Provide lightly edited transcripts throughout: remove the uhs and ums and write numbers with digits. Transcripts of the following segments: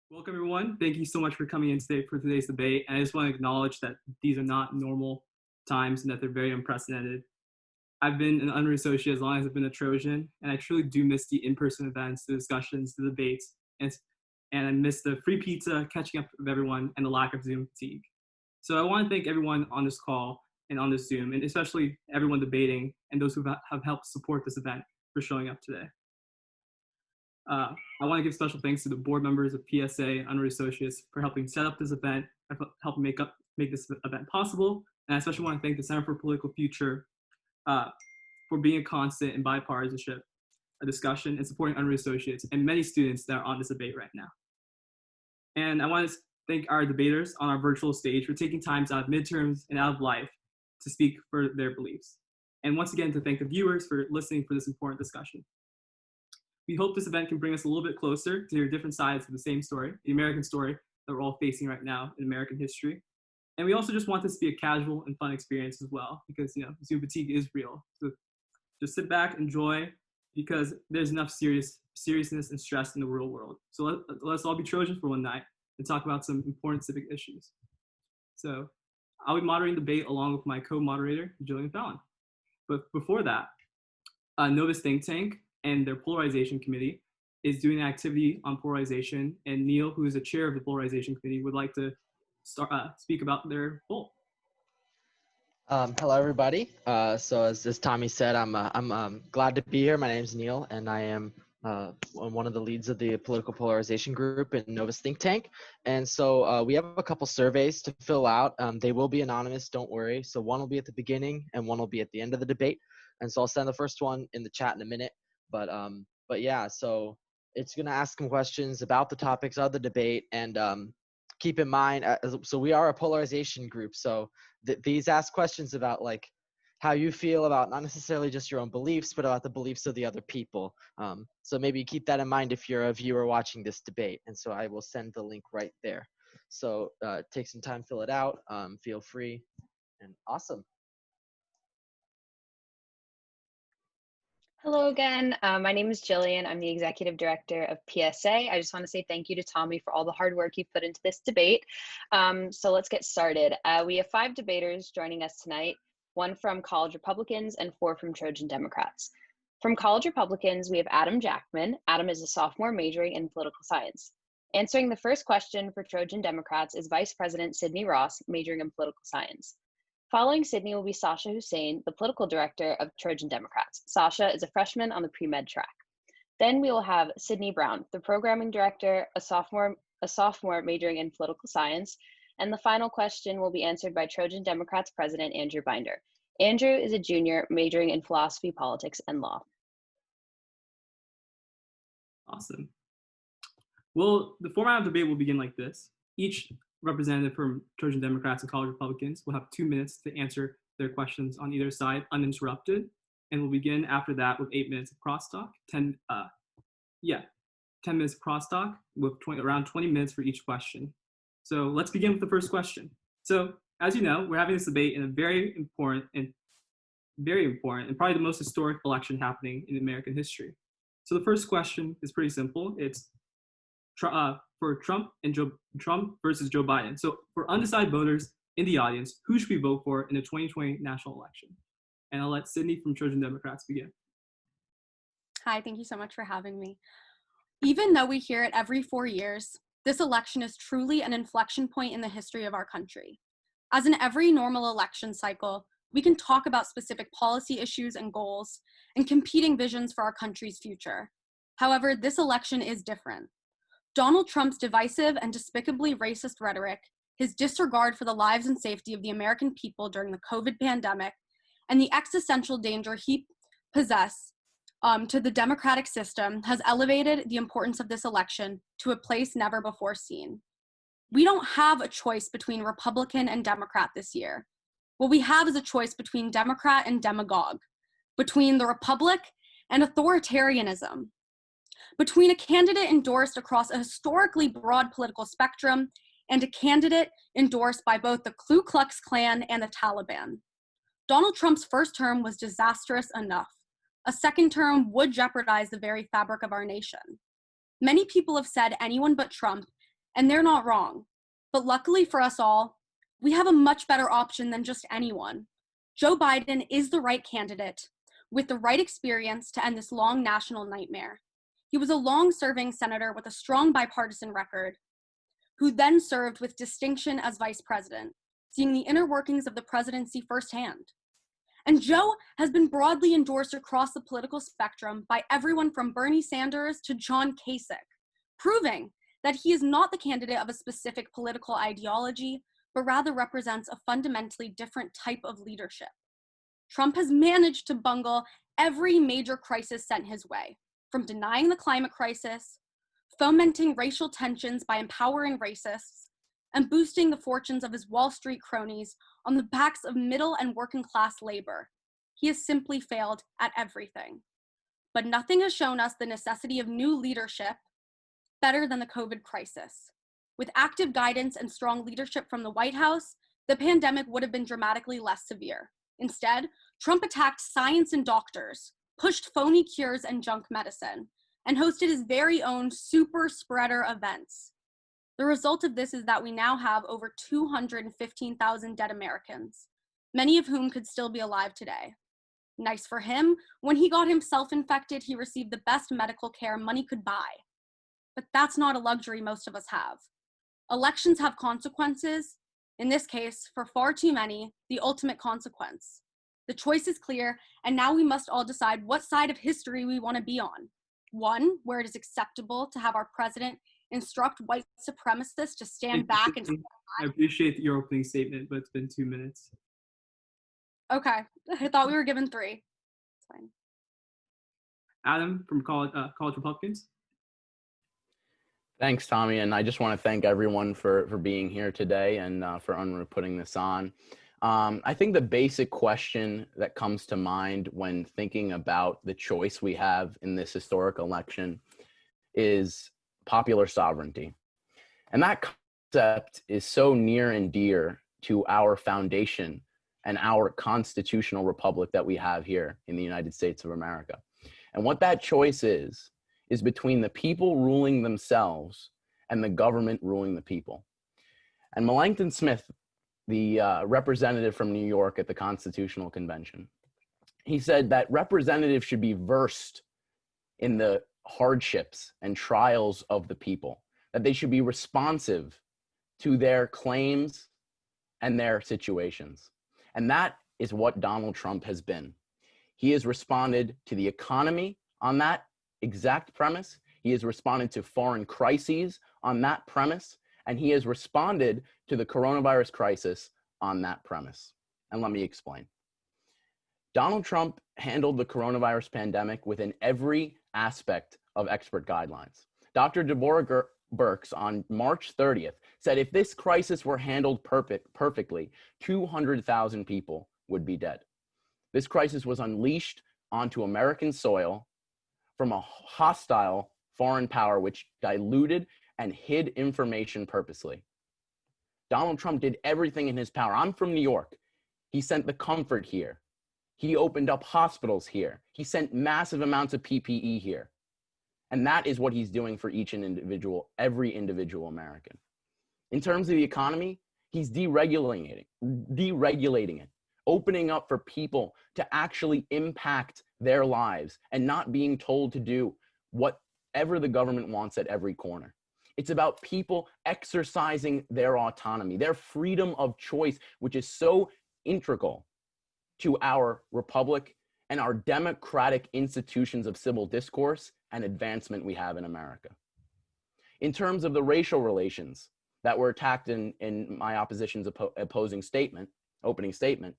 Welcome, everyone. Thank you so much for coming in today for today's debate. And I just want to acknowledge that these are not normal times and that they're very unprecedented. I've been an Unruh associate as long as I've been a Trojan, and I truly do miss the in-person events, the discussions, the debates, and I miss the free pizza, catching up with everyone, and the lack of Zoom fatigue. So I want to thank everyone on this call and on this Zoom, and especially everyone debating and those who have helped support this event for showing up today. I want to give special thanks to the board members of PSA, Unruh Associates, for helping set up this event, helping make this event possible. And I especially want to thank the Center for Political Future for being a constant in bipartisanship, a discussion, and supporting Unruh Associates, and many students that are on this debate right now. And I want to thank our debaters on our virtual stage for taking times out of midterms and out of life to speak for their beliefs. And once again, to thank the viewers for listening for this important discussion. We hope this event can bring us a little bit closer to hear different sides of the same story, the American story that we're all facing right now in American history. And we also just want this to be a casual and fun experience as well, because Zoom fatigue is real. So just sit back, enjoy, because there's enough seriousness and stress in the real world. So let's all be Trojans for one night and talk about some important civic issues. So I'll be moderating the debate along with my co-moderator, Jillian Fallon. But before that, Novus Think Tank and their polarization committee is doing an activity on polarization, and Neil, who is the chair of the polarization committee, would like to speak about their poll. Hello, everybody. So as Tommy said, I'm glad to be here. My name is Neil, and I am one of the leads of the political polarization group in Novus Think Tank. And so we have a couple surveys to fill out. They will be anonymous, don't worry. So one will be at the beginning and one will be at the end of the debate. And so I'll send the first one in the chat in a minute. But yeah, so it's going to ask some questions about the topics of the debate, and keep in mind, so we are a polarization group, so these ask questions about like how you feel about not necessarily just your own beliefs, but about the beliefs of the other people. So maybe keep that in mind if you're a viewer watching this debate, and so I will send the link right there. So take some time, fill it out, feel free, and awesome. Hello again. My name is Jillian. I'm the executive director of PSA. I just want to say thank you to Tommy for all the hard work you've put into this debate. So let's get started. We have 5 debaters joining us tonight, 1 from College Republicans and 4 from Trojan Democrats. From College Republicans, we have Adam Jackman. Adam is a sophomore majoring in political science. Answering the first question for Trojan Democrats is Vice President Sydney Ross, majoring in political science. Following Sydney will be Sasha Hussain, the political director of Trojan Democrats. Sasha is a freshman on the pre-med track. Then we will have Sydney Brown, the programming director, a sophomore majoring in political science. And the final question will be answered by Trojan Democrats president Andrew Binder. Andrew is a junior majoring in philosophy, politics, and law. Awesome. Well, the format of the debate will begin like this. Each representative from Trojan Democrats and College Republicans will have 2 minutes to answer their questions on either side uninterrupted, and we'll begin after that with 8 minutes of crosstalk. 10 minutes of crosstalk with around 20 minutes for each question. So let's begin with the first question. So as you know, we're having this debate in a very important and probably the most historic election happening in American history. So the first question is pretty simple. It's for Trump versus Joe Biden. So for undecided voters in the audience, who should we vote for in the 2020 national election? And I'll let Sydney from Trojan Democrats begin. Hi, thank you so much for having me. Even though we hear it every 4 years, this election is truly an inflection point in the history of our country. As in every normal election cycle, we can talk about specific policy issues and goals and competing visions for our country's future. However, this election is different. Donald Trump's divisive and despicably racist rhetoric, his disregard for the lives and safety of the American people during the COVID pandemic, and the existential danger he possesses to the democratic system has elevated the importance of this election to a place never before seen. We don't have a choice between Republican and Democrat this year. What we have is a choice between Democrat and demagogue, between the Republic and authoritarianism, between a candidate endorsed across a historically broad political spectrum and a candidate endorsed by both the Ku Klux Klan and the Taliban. Donald Trump's first term was disastrous enough. A second term would jeopardize the very fabric of our nation. Many people have said anyone but Trump, And they're not wrong. But luckily for us all, we have a much better option than just anyone. Joe Biden is the right candidate with the right experience to end this long national nightmare. He was a long-serving senator with a strong bipartisan record, who then served with distinction as vice president, seeing the inner workings of the presidency firsthand. And Joe has been broadly endorsed across the political spectrum by everyone from Bernie Sanders to John Kasich, proving that he is not the candidate of a specific political ideology, but rather represents a fundamentally different type of leadership. Trump has managed to bungle every major crisis sent his way, from denying the climate crisis, fomenting racial tensions by empowering racists, and boosting the fortunes of his Wall Street cronies on the backs of middle and working class labor. He has simply failed at everything. But nothing has shown us the necessity of new leadership better than the COVID crisis. With active guidance and strong leadership from the White House, the pandemic would have been dramatically less severe. Instead, Trump attacked science and doctors, pushed phony cures and junk medicine, and hosted his very own super spreader events. The result of this is that we now have over 215,000 dead Americans, many of whom could still be alive today. Nice for him, when he got himself infected, he received the best medical care money could buy. But that's not a luxury most of us have. Elections have consequences, in this case, for far too many, the ultimate consequence. The choice is clear, and now we must all decide what side of history we want to be on. One, where it is acceptable to have our president instruct white supremacists to stand back and... I appreciate your opening statement, but it's been 2 minutes. Okay, I thought we were given 3. It's fine. Adam from College Republicans. Thanks, Tommy, and I just want to thank everyone for being here today and for Unruh putting this on. I think the basic question that comes to mind when thinking about the choice we have in this historic election is popular sovereignty. And that concept is so near and dear to our foundation and our constitutional republic that we have here in the United States of America. And what that choice is between the people ruling themselves and the government ruling the people. And Melancton Smith, the representative from New York at the Constitutional Convention, he said that representatives should be versed in the hardships and trials of the people, that they should be responsive to their claims and their situations. And that is what Donald Trump has been. He has responded to the economy on that exact premise. He has responded to foreign crises on that premise. And he has responded to the coronavirus crisis on that premise. And let me explain. Donald Trump handled the coronavirus pandemic within every aspect of expert guidelines. Dr. Deborah Birx on March 30th said if this crisis were handled perfectly, 200,000 people would be dead. This crisis was unleashed onto American soil from a hostile foreign power which diluted and hid information purposely. Donald Trump did everything in his power. I'm from New York. He sent the comfort here. He opened up hospitals here. He sent massive amounts of PPE here. And that is what he's doing for every individual American. In terms of the economy, he's deregulating it, opening up for people to actually impact their lives and not being told to do whatever the government wants at every corner. It's about people exercising their autonomy, their freedom of choice, which is so integral to our republic and our democratic institutions of civil discourse and advancement we have in America. In terms of the racial relations that were attacked in my opposition's opening statement,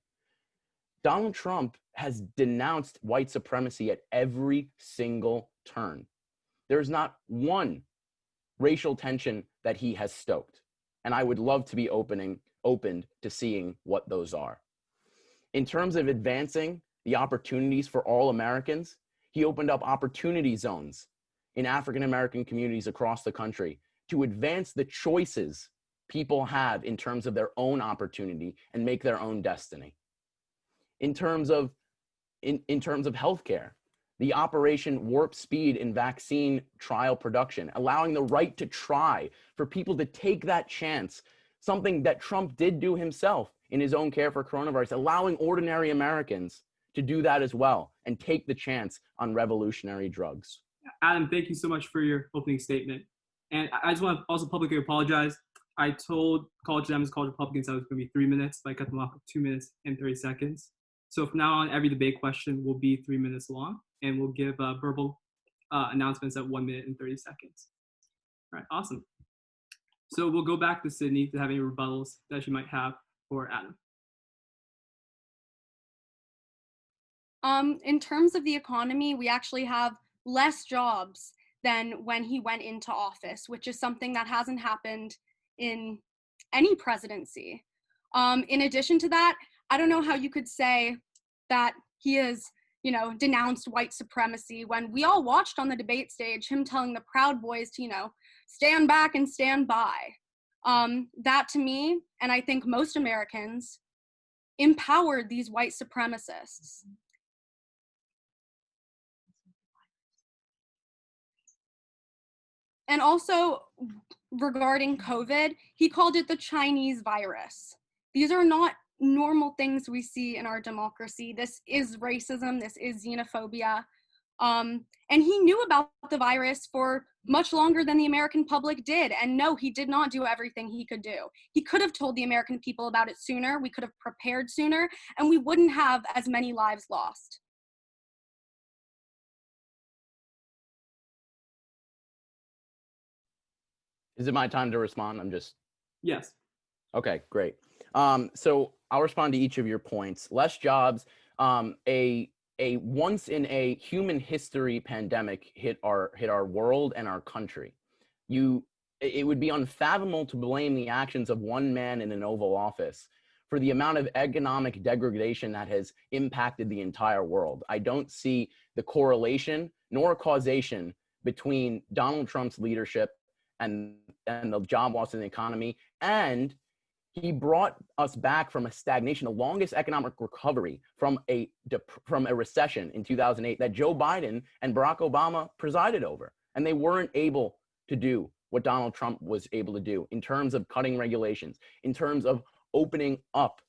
Donald Trump has denounced white supremacy at every single turn. There's not one racial tension that he has stoked. And I would love to be opened to seeing what those are. In terms of advancing the opportunities for all Americans, he opened up opportunity zones in African-American communities across the country to advance the choices people have in terms of their own opportunity and make their own destiny. In terms of healthcare, the Operation Warp Speed in vaccine trial production, allowing the right to try for people to take that chance, something that Trump did do himself in his own care for coronavirus, allowing ordinary Americans to do that as well and take the chance on revolutionary drugs. Adam, thank you so much for your opening statement. And I just want to also publicly apologize. I told college Dems, college Republicans that it was going to be 3 minutes, but I cut them off at 2 minutes and 30 seconds. So from now on, every debate question will be 3 minutes long, and we'll give verbal announcements at 1 minute and 30 seconds. All right, awesome. So we'll go back to Sydney to have any rebuttals that she might have for Adam. In terms of the economy, we actually have less jobs than when he went into office, which is something that hasn't happened in any presidency. In addition to that, I don't know how you could say that he has, denounced white supremacy when we all watched on the debate stage him telling the Proud Boys to, stand back and stand by. That to me, and I think most Americans, empowered these white supremacists. And also, regarding COVID, he called it the Chinese virus. These are not normal things we see in our democracy. This is racism, this is xenophobia. And he knew about the virus for much longer than the American public did. And no, he did not do everything he could do. He could have told the American people about it sooner, we could have prepared sooner, and we wouldn't have as many lives lost. Is it my time to respond? Yes. Okay, great. So I'll respond to each of your points. Less jobs, a once in a human history pandemic hit our world and our country. It would be unfathomable to blame the actions of one man in an Oval Office for the amount of economic degradation that has impacted the entire world. I don't see the correlation nor causation between Donald Trump's leadership and the job loss in the economy, and he brought us back from a stagnation, the longest economic recovery from a recession in 2008 that Joe Biden and Barack Obama presided over. And they weren't able to do what Donald Trump was able to do in terms of cutting regulations, in terms of opening up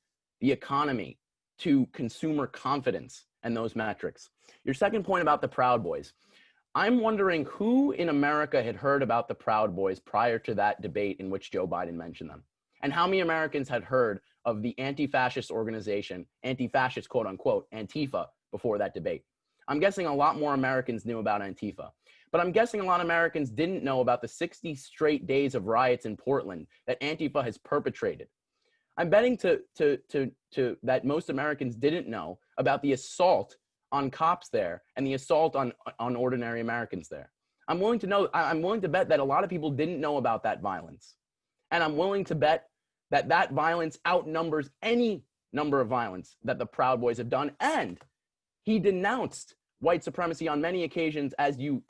the economy to consumer confidence and those metrics. Your second point about the Proud Boys. I'm wondering who in America had heard about the Proud Boys prior to that debate in which Joe Biden mentioned them? And how many Americans had heard of the anti-fascist organization, anti-fascist quote unquote, Antifa, before that debate? I'm guessing a lot more Americans knew about Antifa, but I'm guessing a lot of Americans didn't know about the 60 straight days of riots in Portland that Antifa has perpetrated. I'm betting that most Americans didn't know about the assault on cops there and the assault on ordinary Americans there. I'm willing to bet that a lot of people didn't know about that violence. And I'm willing to bet that that violence outnumbers any number of violence that the Proud Boys have done. And he denounced white supremacy on many occasions, as you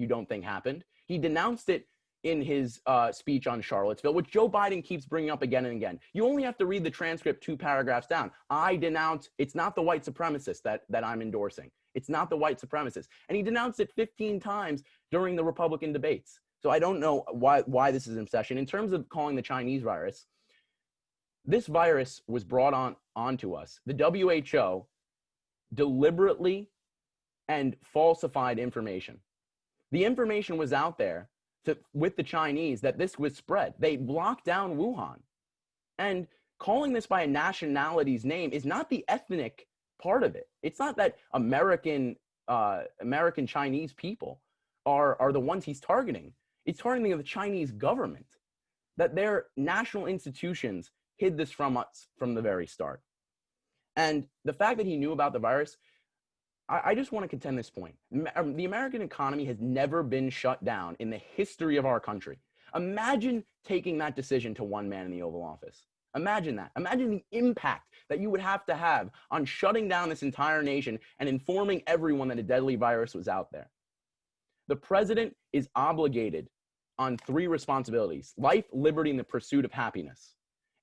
don't think happened. He denounced it in his speech on Charlottesville, which Joe Biden keeps bringing up again and again. You only have to read the transcript 2 paragraphs down. I denounce, it's not the white supremacists that I'm endorsing. It's not the white supremacists. And he denounced it 15 times during the Republican debates. So I don't know why this is in session. In terms of calling the Chinese virus, this virus was brought onto us. The WHO deliberately and falsified information. The information was out there with the Chinese that this was spread. They locked down Wuhan. And calling this by a nationality's name is not the ethnic part of it. It's not that American Chinese people are the ones he's targeting. It's targeting the Chinese government, that their national institutions hid this from us from the very start. And the fact that he knew about the virus, I just want to contend this point. The American economy has never been shut down in the history of our country. Imagine taking that decision to one man in the Oval Office. Imagine that. Imagine the impact that you would have to have on shutting down this entire nation and informing everyone that a deadly virus was out there. The president is obligated on 3 responsibilities: life, liberty, and the pursuit of happiness.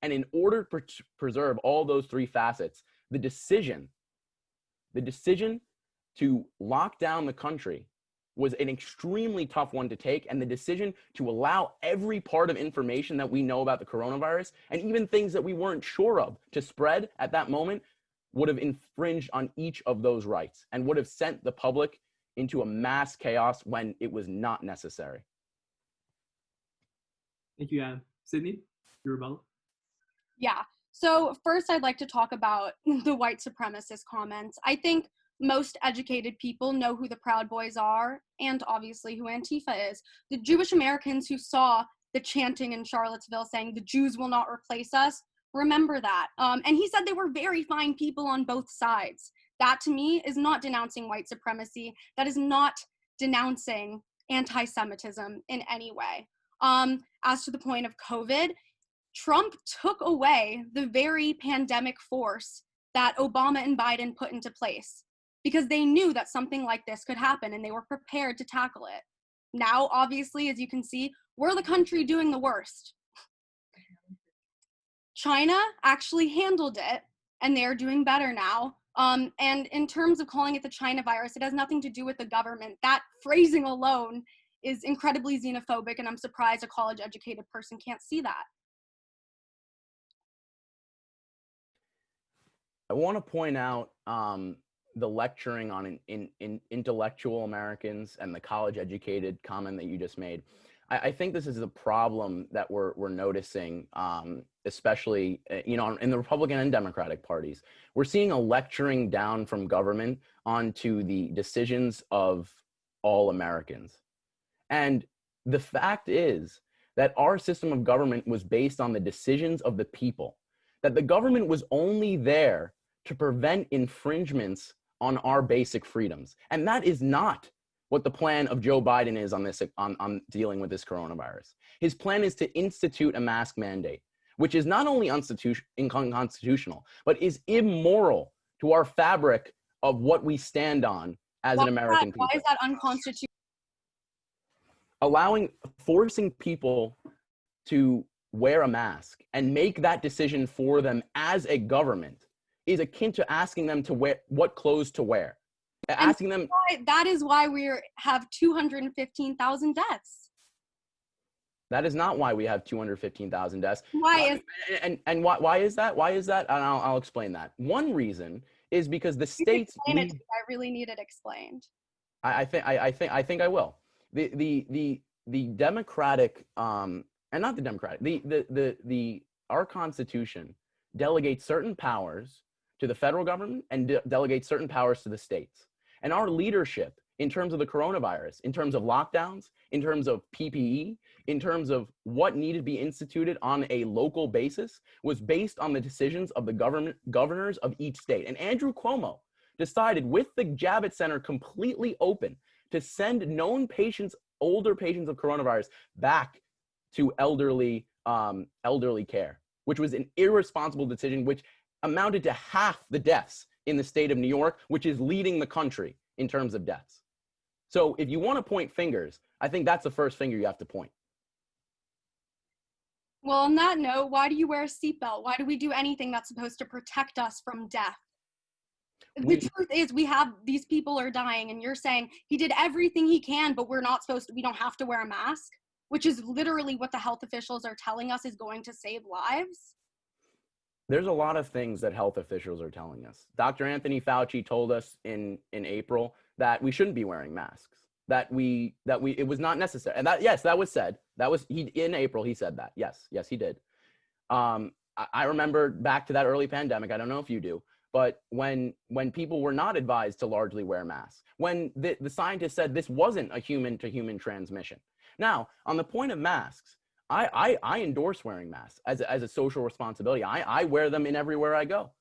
And in order to preserve all those 3 facets, the decision to lock down the country was an extremely tough one to take, and the decision to allow every part of information that we know about the coronavirus, and even things that we weren't sure of, to spread at that moment would have infringed on each of those rights and would have sent the public into a mass chaos when it was not necessary. Thank you, Adam. Sydney, your rebuttal? Yeah. So first, I'd like to talk about the white supremacist comments. I think most educated people know who the Proud Boys are, and obviously who Antifa is. The Jewish Americans who saw the chanting in Charlottesville saying, "The Jews will not replace us," remember that. And he said they were very fine people on both sides. That, to me, is not denouncing white supremacy. That is not denouncing anti-Semitism in any way. As to the point of COVID, Trump took away the very pandemic force that Obama and Biden put into place because they knew that something like this could happen and they were prepared to tackle it. Now, obviously, as you can see, we're the country doing the worst. China actually handled it and they're doing better now. And in terms of calling it the China virus, it has nothing to do with the government. That phrasing alone is incredibly xenophobic, and I'm surprised a college-educated person can't see that. I want to point out the lecturing on in intellectual Americans and the college-educated comment that you just made. I think this is a problem that we're noticing, especially in the Republican and Democratic parties. We're seeing a lecturing down from government onto the decisions of all Americans. And the fact is that our system of government was based on the decisions of the people, that the government was only there to prevent infringements on our basic freedoms. And that is not what the plan of Joe Biden is on this, on dealing with this coronavirus. His plan is to institute a mask mandate, which is not only unconstitutional, but is immoral to our fabric of what we stand on as an American people. Why is that unconstitutional? Forcing people to wear a mask and make that decision for them as a government is akin to asking them to wear what clothes to wear. Asking them. That is why we have 215,000 deaths. That is not why we have 215,000 deaths. Why is why is that? Why is that? And I'll explain that. One reason is because the states. I really need it explained. I think I will. The Democratic and not the Democratic. Our Constitution delegates certain powers to the federal government and delegates certain powers to the states. And our leadership in terms of the coronavirus, in terms of lockdowns, in terms of PPE, in terms of what needed to be instituted on a local basis, was based on the decisions of the governors of each state. And Andrew Cuomo decided, with the Javits Center completely open, to send known patients, older patients of coronavirus, back to elderly care, which was an irresponsible decision, which amounted to half the deaths in the state of New York, which is leading the country in terms of deaths. So if you want to point fingers, I think that's the first finger you have to point. Well, on that note, why do you wear a seatbelt? Why do we do anything that's supposed to protect us from death? The truth is, these people are dying, and you're saying he did everything he can, but we don't have to wear a mask, which is literally what the health officials are telling us is going to save lives. There's a lot of things that health officials are telling us. Dr. Anthony Fauci told us in April that we shouldn't be wearing masks, that it was not necessary. And that was said. In April, he said that. Yes, he did. I remember back to that early pandemic. I don't know if you do, but when people were not advised to largely wear masks, when the scientists said this wasn't a human to human transmission. Now, on the point of masks, I endorse wearing masks as a social responsibility. I wear them in everywhere I go.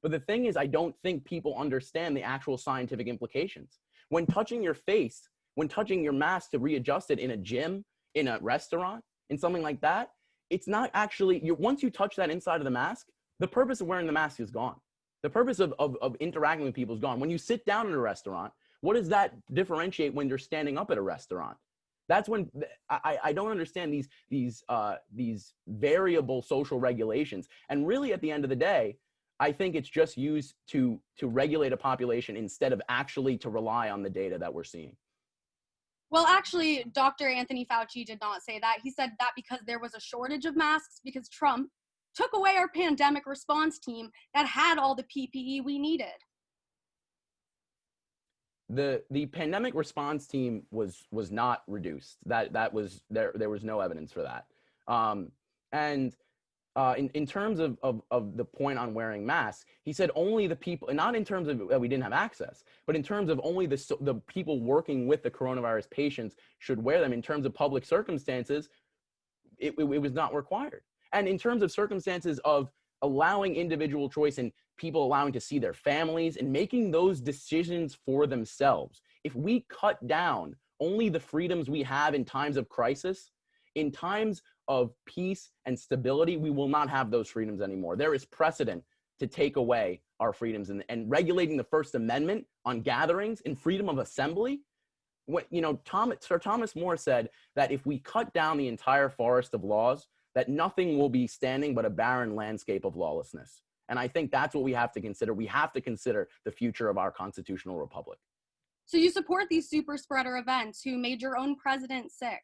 But the thing is, I don't think people understand the actual scientific implications. When touching your face, when touching your mask to readjust it in a gym, in a restaurant, in something like that, it's not actually, once you touch that inside of the mask, the purpose of wearing the mask is gone. The purpose of interacting with people is gone. When you sit down in a restaurant, what does that differentiate when you're standing up at a restaurant? That's when I don't understand these variable social regulations. And really, at the end of the day, I think it's just used to regulate a population instead of actually to rely on the data that we're seeing. Well, actually, Dr. Anthony Fauci did not say that. He said that because there was a shortage of masks because Trump took away our pandemic response team that had all the PPE we needed. The pandemic response team was not reduced. That was there was no evidence for that. In terms of the point on wearing masks, he said only the people, and not in terms of we didn't have access, but in terms of only the people working with the coronavirus patients should wear them. In terms of public circumstances, it was not required. And in terms of circumstances of allowing individual choice and people allowing to see their families and making those decisions for themselves, if we cut down only the freedoms we have in times of crisis, in times of peace and stability, we will not have those freedoms anymore. There is precedent to take away our freedoms, and regulating the First Amendment on gatherings and freedom of assembly. Sir Thomas More said that if we cut down the entire forest of laws, that nothing will be standing but a barren landscape of lawlessness. And I think that's what we have to consider. We have to consider the future of our constitutional republic. So you support these super spreader events who made your own president sick?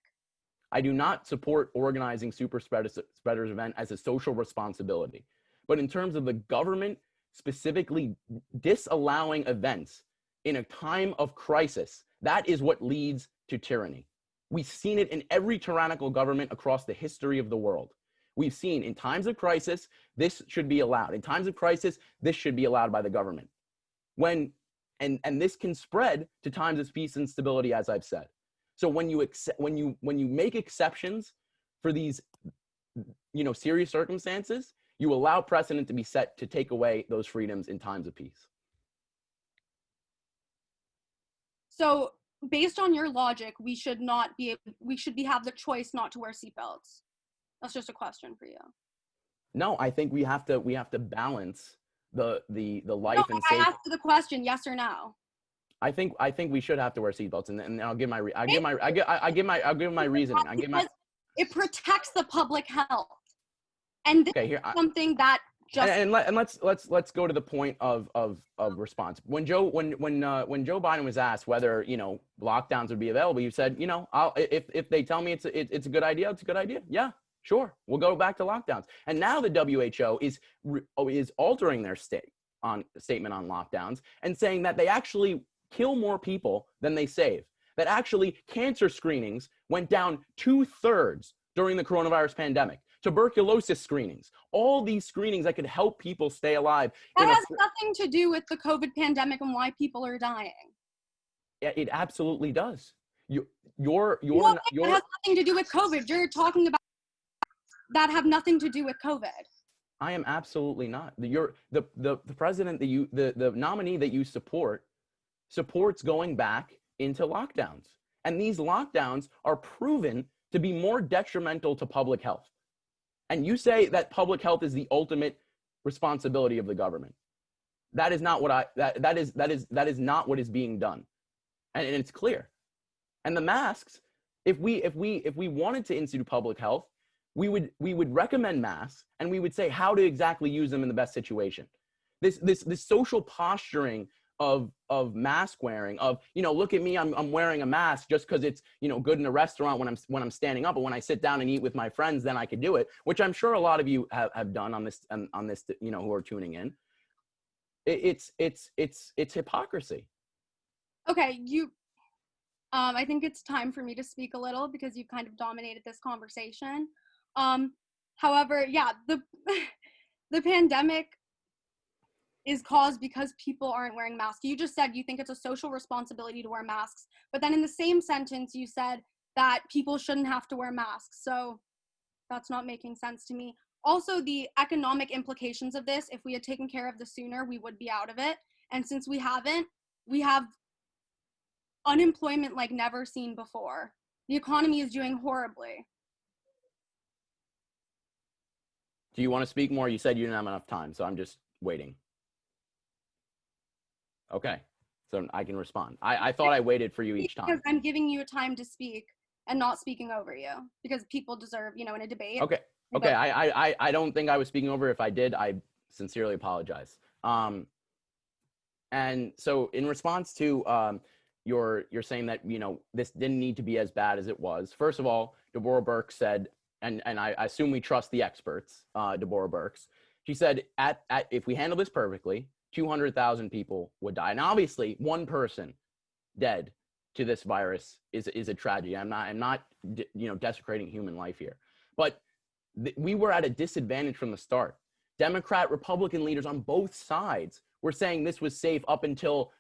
I do not support organizing super spreaders event as a social responsibility. But in terms of the government specifically disallowing events in a time of crisis, that is what leads to tyranny. We've seen it in every tyrannical government across the history of the world. We've seen in times of crisis, this should be allowed. In times of crisis, this should be allowed by the government. And this can spread to times of peace and stability, as I've said. So when you make exceptions for these, serious circumstances, you allow precedent to be set to take away those freedoms in times of peace. So based on your logic, we should have the choice not to wear seatbelts. That's just a question for you. No, I think we have to balance the life and safety. I asked the question, yes or no. I think we should have to wear seatbelts, and I'll give my reasoning. It protects the public health, and this is something that just and let's go to the point of response. When Joe Biden was asked whether lockdowns would be available, you said if they tell me it's a good idea, it's a good idea. Yeah, sure, we'll go back to lockdowns. And now the WHO is altering their statement on lockdowns and saying that they actually kill more people than they save. That actually cancer screenings went down 2/3 during the coronavirus pandemic. Tuberculosis screenings, all these screenings that could help people stay alive. That has nothing to do with the COVID pandemic and why people are dying. Yeah, it absolutely does. It has nothing to do with COVID. You're talking about that have nothing to do with COVID. I am absolutely not. The president the nominee that you supports going back into lockdowns. And these lockdowns are proven to be more detrimental to public health. And you say that public health is the ultimate responsibility of the government. That is not what that is not what is being done. And it's clear. And the masks, if we wanted to institute public health, we would recommend masks, and we would say how to exactly use them in the best situation. This social posturing of mask wearing, look at me, I'm wearing a mask just because it's good in a restaurant when I'm standing up, but when I sit down and eat with my friends, then I could do it, which I'm sure a lot of you have done on this who are tuning in. It's hypocrisy. Okay, I think it's time for me to speak a little because you've kind of dominated this conversation. However, yeah, the pandemic is caused because people aren't wearing masks. You just said you think it's a social responsibility to wear masks, but then in the same sentence you said that people shouldn't have to wear masks. So that's not making sense to me. Also, the economic implications of this, if we had taken care of this sooner, we would be out of it. And since we haven't, we have unemployment like never seen before. The economy is doing horribly. Do you want to speak more? You said you didn't have enough time, so I'm just waiting. Okay, so I can respond. I thought I waited for you each time. Because I'm giving you a time to speak and not speaking over you, because people deserve, in a debate. Okay. I don't think I was speaking over. If I did, I sincerely apologize. And so in response to you're saying that, you know, this didn't need to be as bad as it was. First of all, Deborah Birx said, and I assume we trust the experts, Deborah Birx. She said, if we handle this perfectly, 200,000 people would die. And obviously, one person dead to this virus is a tragedy. I'm not you know, desecrating human life here. But we were at a disadvantage from the start. Democrat, Republican leaders on both sides were saying this was safe up until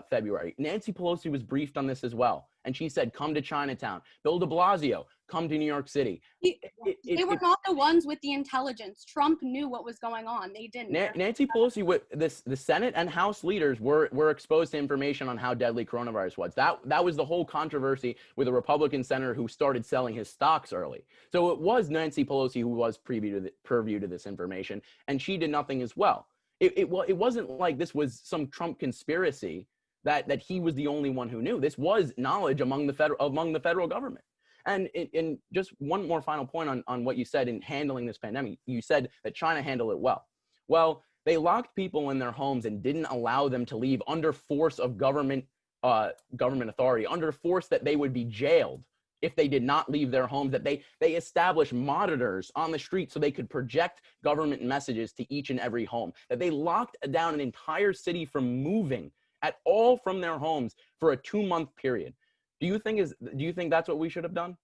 February. Nancy Pelosi was briefed on this as well, and she said, "Come to Chinatown." Bill De Blasio, "Come to New York City." They were not the ones with the intelligence. Trump knew what was going on. They didn't. Nancy Pelosi, the Senate and House leaders were exposed to information on how deadly coronavirus was. That was the whole controversy with a Republican senator who started selling his stocks early. So it was Nancy Pelosi who was purview to this information, and she did nothing as well. It wasn't like this was some Trump conspiracy that he was the only one who knew. This was knowledge among the federal government. And in just one more final point on what you said in handling this pandemic, you said that China handled it well. Well, they locked people in their homes and didn't allow them to leave under force of government authority, under force that they would be jailed if they did not leave their homes, that they established monitors on the street so they could project government messages to each and every home, that they locked down an entire city from moving at all from their homes for a 2-month period. Do you think that's what we should have done?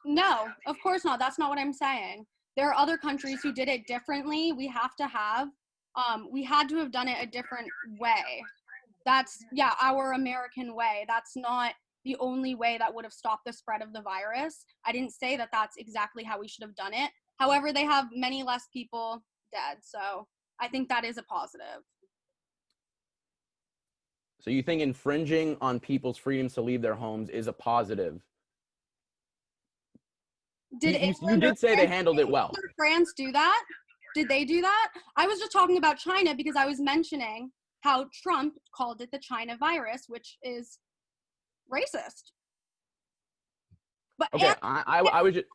No, of course not. That's not what I'm saying. There are other countries who did it differently. We had to have done it a different way. That's, yeah, our American way. That's not the only way that would have stopped the spread of the virus. I didn't say that that's exactly how we should have done it. However, they have many less people dead. So I think that is a positive. So you think infringing on people's freedoms to leave their homes is a positive? You did say they handled it well. Did France do that? Did they do that? I was just talking about China because I was mentioning how Trump called it the China virus, which is racist. But okay, I was just...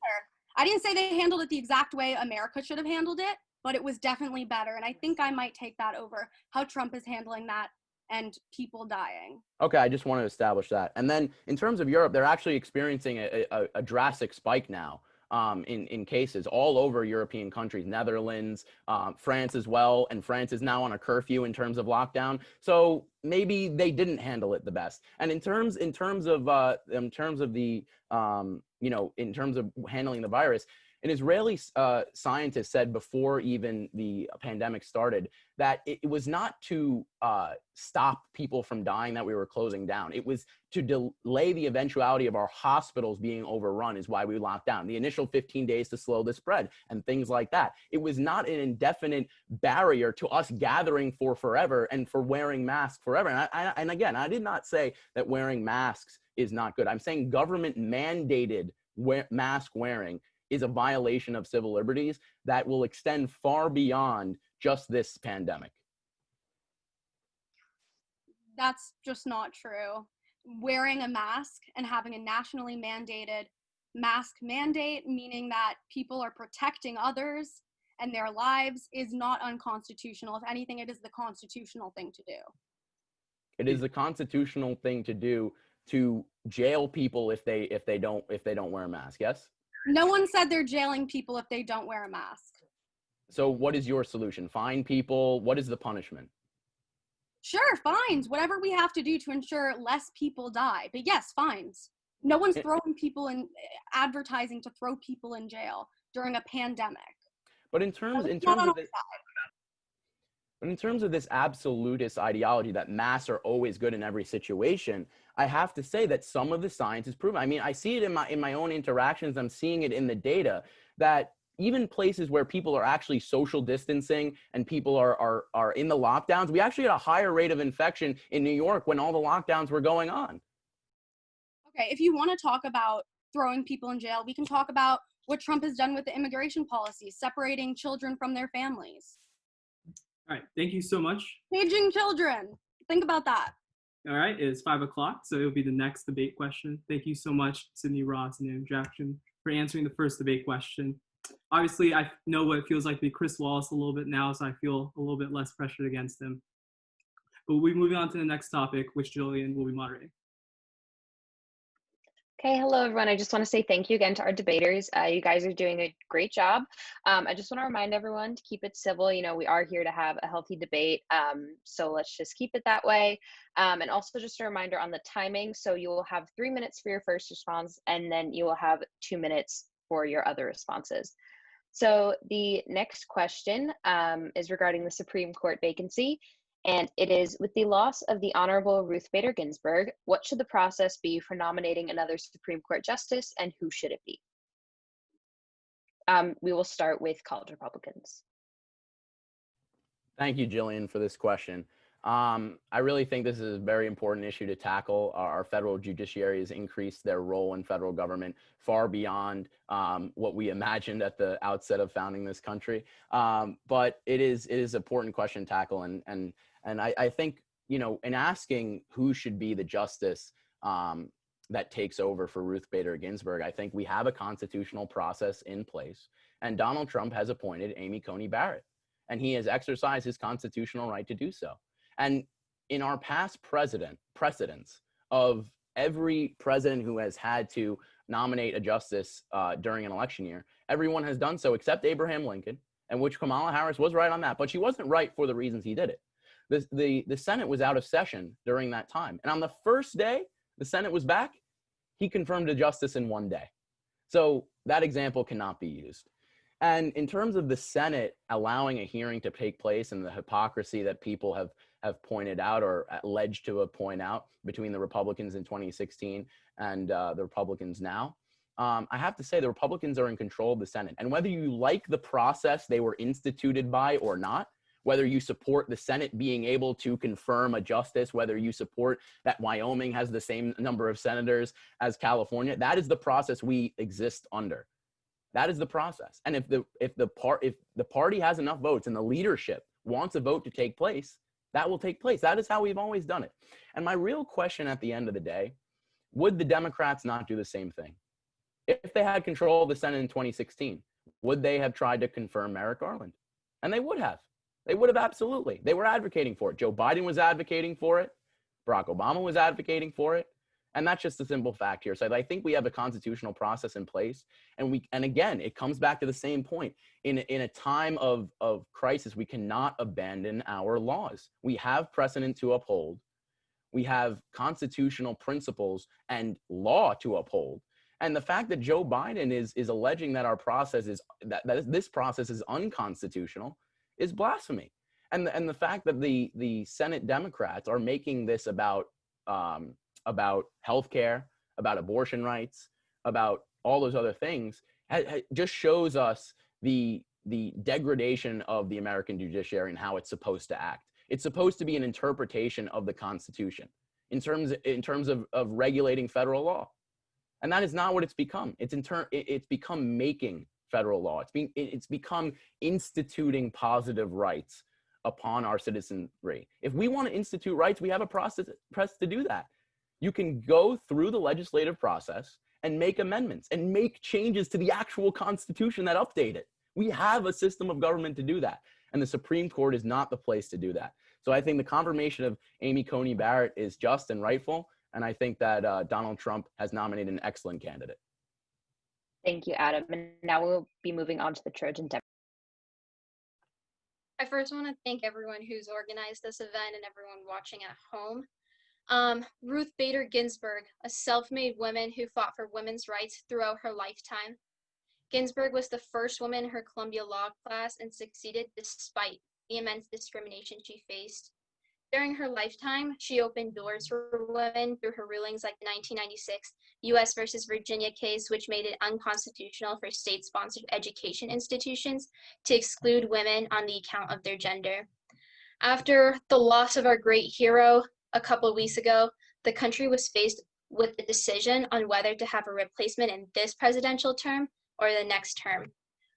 I didn't say they handled it the exact way America should have handled it, but it was definitely better. And I think I might take that over how Trump is handling that and people dying. Okay, I just want to establish that. And then in terms of Europe, they're actually experiencing a drastic spike now in cases all over European countries, Netherlands, France as well. And France is now on a curfew in terms of lockdown. So maybe they didn't handle it the best. And in terms of handling the virus, an Israeli scientist said before even the pandemic started that it was not to stop people from dying that we were closing down. It was to delay the eventuality of our hospitals being overrun is why we locked down. The initial 15 days to slow the spread and things like that. It was not an indefinite barrier to us gathering for forever and for wearing masks forever. And again, I did not say that wearing masks is not good. I'm saying government mandated mask wearing is a violation of civil liberties that will extend far beyond just this pandemic. That's just not true. Wearing a mask and having a nationally mandated mask mandate, meaning that people are protecting others and their lives, is not unconstitutional. If anything, it is the constitutional thing to do. It is the constitutional thing to do to jail people if they don't wear a mask. Yes? No one said they're jailing people if they don't wear a mask. So what is your solution? Fine people? What is the punishment? Sure, fines. Whatever we have to do to ensure less people die. But yes, fines. No one's throwing people in, advertising to throw people in jail during a pandemic. But in terms of this absolutist ideology that masks are always good in every situation, I have to say that some of the science is proven. I mean, I see it in my own interactions. I'm seeing it in the data that even places where people are actually social distancing and people are in the lockdowns, we actually had a higher rate of infection in New York when all the lockdowns were going on. Okay, if you want to talk about throwing people in jail, we can talk about what Trump has done with the immigration policy, separating children from their families. All right, thank you so much. Caging children. Think about that. All right, it's 5 o'clock, so it'll be the next debate question. Thank you so much, Sydney Ross and Jackman, for answering the first debate question. Obviously, I know what it feels like to be Chris Wallace a little bit now, so I feel a little bit less pressured against him. But we'll be moving on to the next topic, which Jillian will be moderating. Okay, hello everyone. I just want to say thank you again to our debaters. You guys are doing a great job. I just want to remind everyone to keep it civil. You know, we are here to have a healthy debate, so let's just keep it that way. And also just a reminder on the timing. So you will have 3 minutes for your first response, and then you will have 2 minutes for your other responses. So the next question is regarding the Supreme Court vacancy. And it is, with the loss of the Honorable Ruth Bader Ginsburg, what should the process be for nominating another Supreme Court justice, and who should it be? We will start with college Republicans. Thank you, Jillian, for this question. I really think this is a very important issue to tackle. Our federal judiciary has increased their role in federal government far beyond what we imagined at the outset of founding this country. But it is an important question to tackle. And I think, you know, in asking who should be the justice that takes over for Ruth Bader Ginsburg, I think we have a constitutional process in place. And Donald Trump has appointed Amy Coney Barrett, and he has exercised his constitutional right to do so. And in our past precedents of every president who has had to nominate a justice during an election year, everyone has done so except Abraham Lincoln, and which Kamala Harris was right on that, but she wasn't right for the reasons he did it. The Senate was out of session during that time. And on the first day the Senate was back, he confirmed a justice in 1 day. So that example cannot be used. And in terms of the Senate allowing a hearing to take place and the hypocrisy that people have pointed out or alleged to have pointed out between the Republicans in 2016 and the Republicans now, I have to say the Republicans are in control of the Senate. And whether you like the process they were instituted by or not, whether you support the Senate being able to confirm a justice, whether you support that Wyoming has the same number of senators as California, that is the process we exist under. That is the process. And if the party has enough votes and the leadership wants a vote to take place, that will take place. That is how we've always done it. And my real question at the end of the day, would the Democrats not do the same thing? If they had control of the Senate in 2016, would they have tried to confirm Merrick Garland? And they would have. They would have absolutely. They were advocating for it. Joe Biden was advocating for it. Barack Obama was advocating for it. And that's just a simple fact here. So I think we have a constitutional process in place. And again, it comes back to the same point. In a time of crisis, we cannot abandon our laws. We have precedent to uphold. We have constitutional principles and law to uphold. And the fact that Joe Biden is alleging that our process is that this process is unconstitutional is blasphemy. And the fact that the Senate Democrats are making this about healthcare, about abortion rights, about all those other things, just shows us the degradation of the American judiciary and how it's supposed to act. It's supposed to be an interpretation of the Constitution in terms of regulating federal law, and that is not what it's become. It's become making federal law. It's become instituting positive rights upon our citizenry. If we want to institute rights, we have a process to do that. You can go through the legislative process and make amendments and make changes to the actual Constitution that update it. We have a system of government to do that. And the Supreme Court is not the place to do that. So I think the confirmation of Amy Coney Barrett is just and rightful. And I think that Donald Trump has nominated an excellent candidate. Thank you, Adam. And now we'll be moving on to the Trojan. I first want to thank everyone who's organized this event and everyone watching at home. Ruth Bader Ginsburg, a self-made woman who fought for women's rights throughout her lifetime. Ginsburg was the first woman in her Columbia Law class and succeeded despite the immense discrimination she faced. During her lifetime, she opened doors for women through her rulings like the 1996 U.S. versus Virginia case, which made it unconstitutional for state-sponsored education institutions to exclude women on the account of their gender. After the loss of our great hero a couple of weeks ago, the country was faced with the decision on whether to have a replacement in this presidential term or the next term.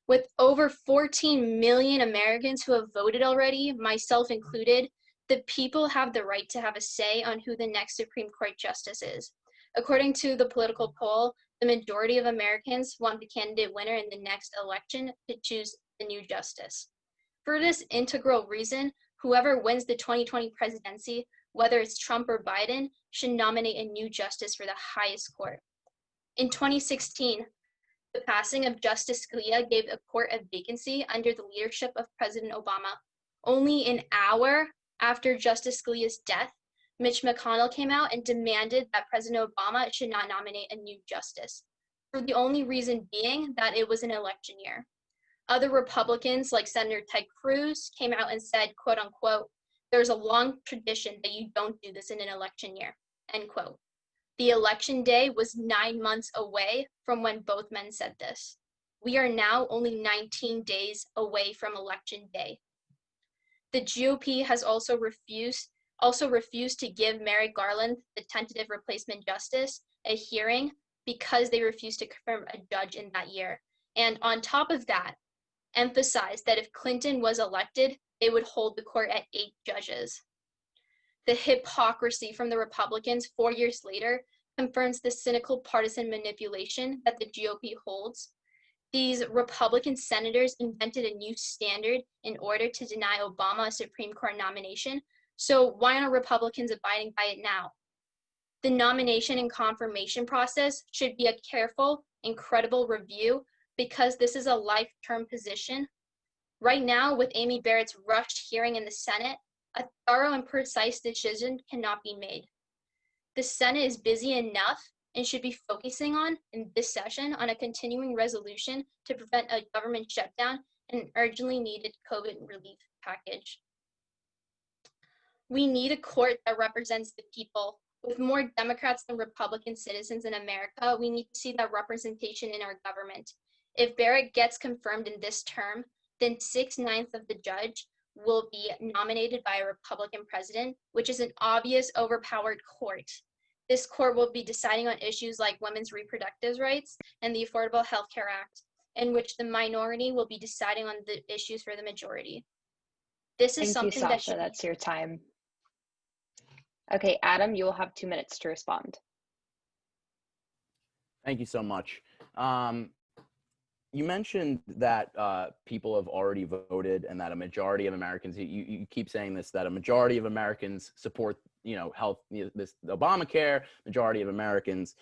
With over 14 million Americans who have voted already, myself included, the people have the right to have a say on who the next Supreme Court justice is. According to the political poll, the majority of Americans want the candidate winner in the next election to choose the new justice. For this integral reason, whoever wins the 2020 presidency, whether it's Trump or Biden, should nominate a new justice for the highest court. In 2016, the passing of Justice Scalia gave the court a vacancy under the leadership of President Obama. Only an hour after Justice Scalia's death, Mitch McConnell came out and demanded that President Obama should not nominate a new justice, for the only reason being that it was an election year. Other Republicans, like Senator Ted Cruz, came out and said, quote unquote, "There's a long tradition that you don't do this in an election year," end quote. The election day was 9 months away from when both men said this. We are now only 19 days away from election day. The GOP has also refused to give Merrick Garland, the tentative replacement justice, a hearing because they refused to confirm a judge in that year. And on top of that, emphasized that if Clinton was elected, they would hold the court at 8 judges. The hypocrisy from the Republicans 4 years later confirms the cynical partisan manipulation that the GOP holds. These Republican senators invented a new standard in order to deny Obama a Supreme Court nomination. So why aren't Republicans abiding by it now? The nomination and confirmation process should be a careful and credible review because this is a life-term position. Right now, with Amy Barrett's rushed hearing in the Senate, a thorough and precise decision cannot be made. The Senate is busy enough and should be focusing on, in this session, on a continuing resolution to prevent a government shutdown and an urgently needed COVID relief package. We need a court that represents the people. With more Democrats than Republican citizens in America, we need to see that representation in our government. If Barrett gets confirmed in this term, then 6/9 of the judge will be nominated by a Republican president, which is an obvious overpowered court. This court will be deciding on issues like women's reproductive rights and the Affordable Health Care Act, in which the minority will be deciding on the issues for the majority. This is Thank you, something that Sasha. That's your time. Okay, Adam, you will have 2 minutes to respond. Thank you so much. You mentioned that people have already voted and that a majority of Americans, you keep saying this, that a majority of Americans support, health, this Obamacare, majority of Americans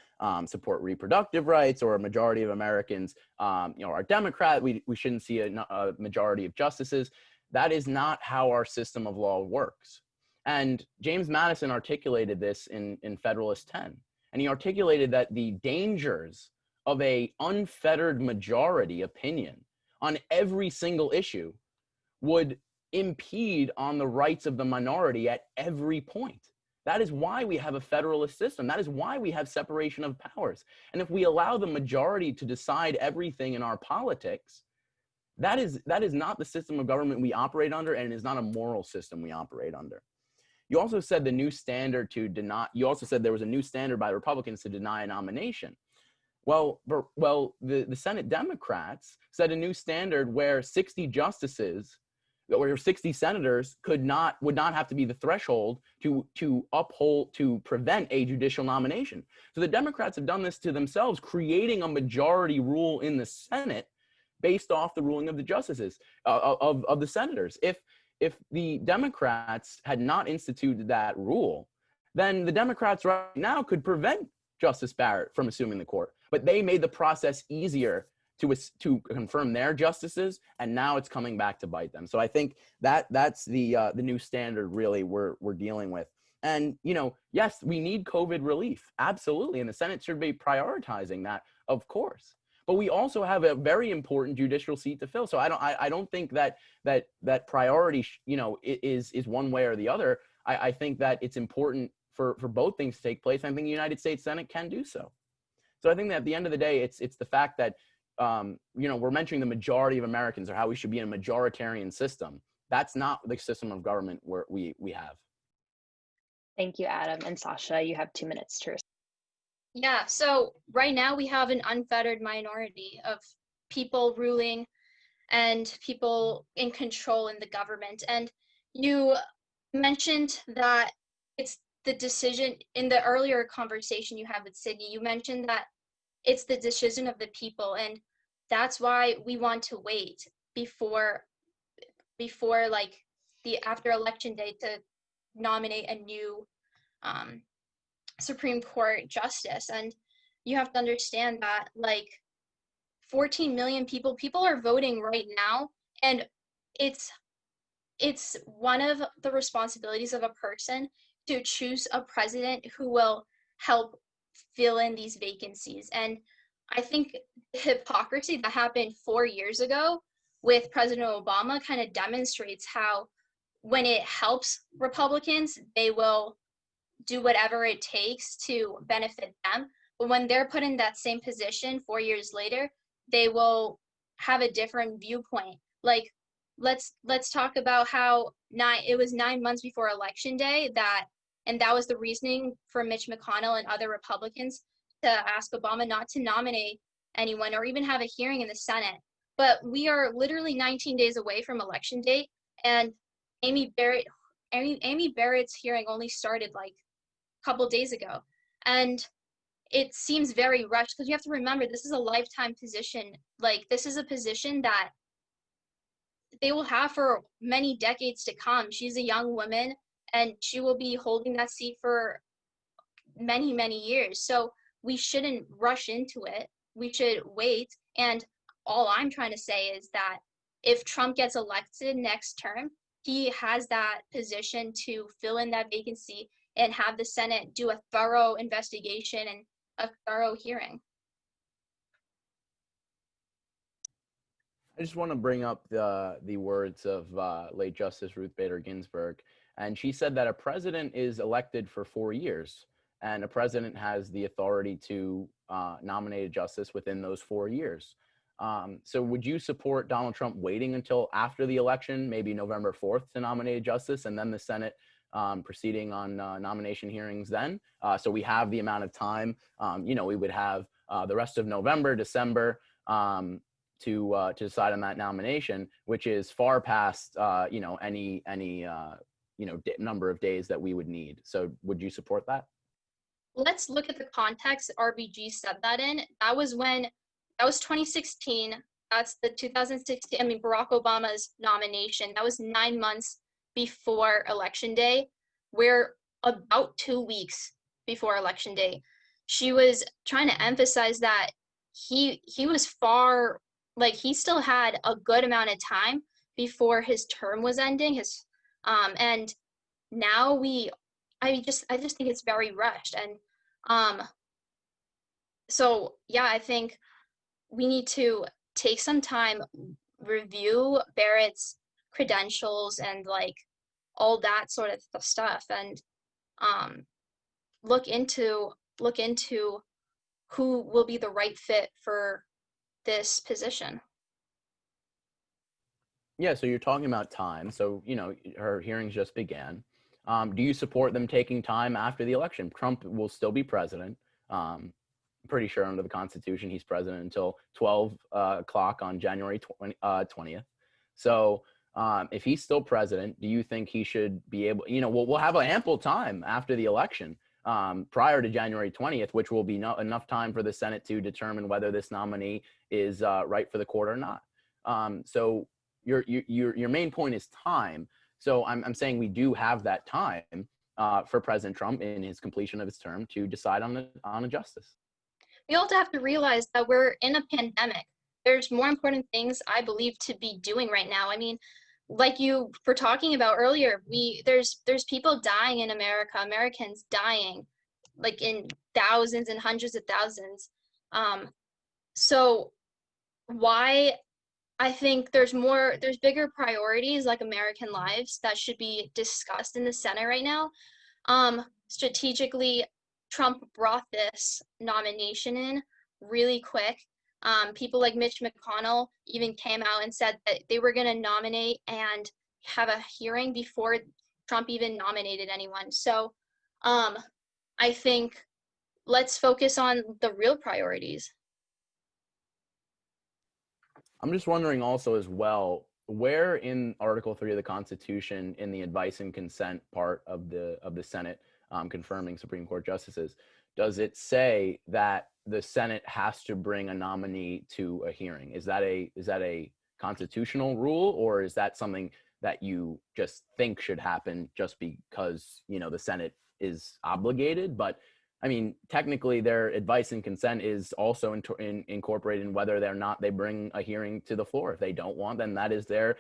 support reproductive rights, or a majority of Americans, are Democrat. We shouldn't see a majority of justices. That is not how our system of law works. And James Madison articulated this in Federalist 10. And he articulated that the dangers of a unfettered majority opinion on every single issue would impede on the rights of the minority at every point. That is why we have a federalist system. That is why we have separation of powers. And if we allow the majority to decide everything in our politics, that is not the system of government we operate under, and it is not a moral system we operate under. You also said the new standard you also said there was a new standard by Republicans to deny a nomination. Well, the Senate Democrats set a new standard where 60 justices, where 60 senators would not have to be the threshold to prevent a judicial nomination. So the Democrats have done this to themselves, creating a majority rule in the Senate based off the ruling of the justices, of the senators. If the Democrats had not instituted that rule, then the Democrats right now could prevent Justice Barrett from assuming the court. But they made the process easier to confirm their justices, and now it's coming back to bite them. So I think that's the new standard really we're dealing with. And yes, we need COVID relief, absolutely, and the Senate should be prioritizing that, of course. But we also have a very important judicial seat to fill. So I don't think that priority is one way or the other. I think that it's important for both things to take place. I think the United States Senate can do so. So I think that at the end of the day, it's the fact that we're mentioning the majority of Americans, or how we should be in a majoritarian system. That's not the system of government where we have. Thank you, Adam. And Sasha, you have 2 minutes to respond. Yeah, so right now we have an unfettered minority of people ruling and people in control in the government. And you mentioned that it's the decision in the earlier conversation you had with Sydney. You mentioned that it's the decision of the people, and that's why we want to wait before like the after election day to nominate a new Supreme Court justice. And you have to understand that like 14 million people are voting right now, and it's one of the responsibilities of a person to choose a president who will help fill in these vacancies. And I think the hypocrisy that happened 4 years ago with President Obama kind of demonstrates how when it helps Republicans, they will do whatever it takes to benefit them. But when they're put in that same position 4 years later, they will have a different viewpoint. Like, let's talk about how it was 9 months before election day and that was the reasoning for Mitch McConnell and other Republicans to ask Obama not to nominate anyone or even have a hearing in the Senate. But we are literally 19 days away from election date, and Amy Barrett's hearing only started like a couple days ago. And it seems very rushed because you have to remember this is a lifetime position. Like, this is a position that they will have for many decades to come. She's a young woman and she will be holding that seat for many, many years. So we shouldn't rush into it. We should wait. And all I'm trying to say is that if Trump gets elected next term, he has that position to fill in that vacancy and have the Senate do a thorough investigation and a thorough hearing. I just want to bring up the words of late Justice Ruth Bader Ginsburg. And she said that a president is elected for 4 years, and a president has the authority to nominate a justice within those 4 years. So would you support Donald Trump waiting until after the election, maybe November 4th, to nominate a justice, and then the Senate proceeding on nomination hearings then? So we have the amount of time, we would have the rest of November, December, to decide on that nomination, which is far past any number of days that we would need. So would you support that? Let's look at the context RBG said that in. That was 2016. That's the 2016, Barack Obama's nomination. That was 9 months before Election Day. We're about 2 weeks before Election Day. She was trying to emphasize that he was far, like, he still had a good amount of time before his term was ending. And now I just think it's very rushed. And so yeah, I think we need to take some time, review Barrett's credentials and like all that sort of stuff, and look into who will be the right fit for this position. Yeah, so you're talking about time. So, her hearings just began. Do you support them taking time after the election? Trump will still be president. Pretty sure under the Constitution, he's president until 12 o'clock on January 20th. So if he's still president, do you think he should be able, we'll have ample time after the election prior to January 20th, which will be enough time for the Senate to determine whether this nominee is right for the court or not. So your main point is time. So I'm saying we do have that time for President Trump in his completion of his term to decide on a justice. We also have to realize that we're in a pandemic. There's more important things I believe to be doing right now. I mean, like you were talking about earlier, there's people dying in America, Americans dying like in thousands and hundreds of thousands. So why I think there's bigger priorities like American lives that should be discussed in the Senate right now. Strategically, Trump brought this nomination in really quick. People like Mitch McConnell even came out and said that they were going to nominate and have a hearing before Trump even nominated anyone. So I think let's focus on the real priorities. I'm just wondering also as well, where in Article 3 of the Constitution, in the advice and consent part of the Senate confirming Supreme Court justices, does it say that the Senate has to bring a nominee to a hearing. Is that a constitutional rule, or is that something that you just think should happen just because, you know, the Senate is obligated? But I mean, technically their advice and consent is also incorporated in whether they're not, they bring a hearing to the floor. If they don't want, then that is their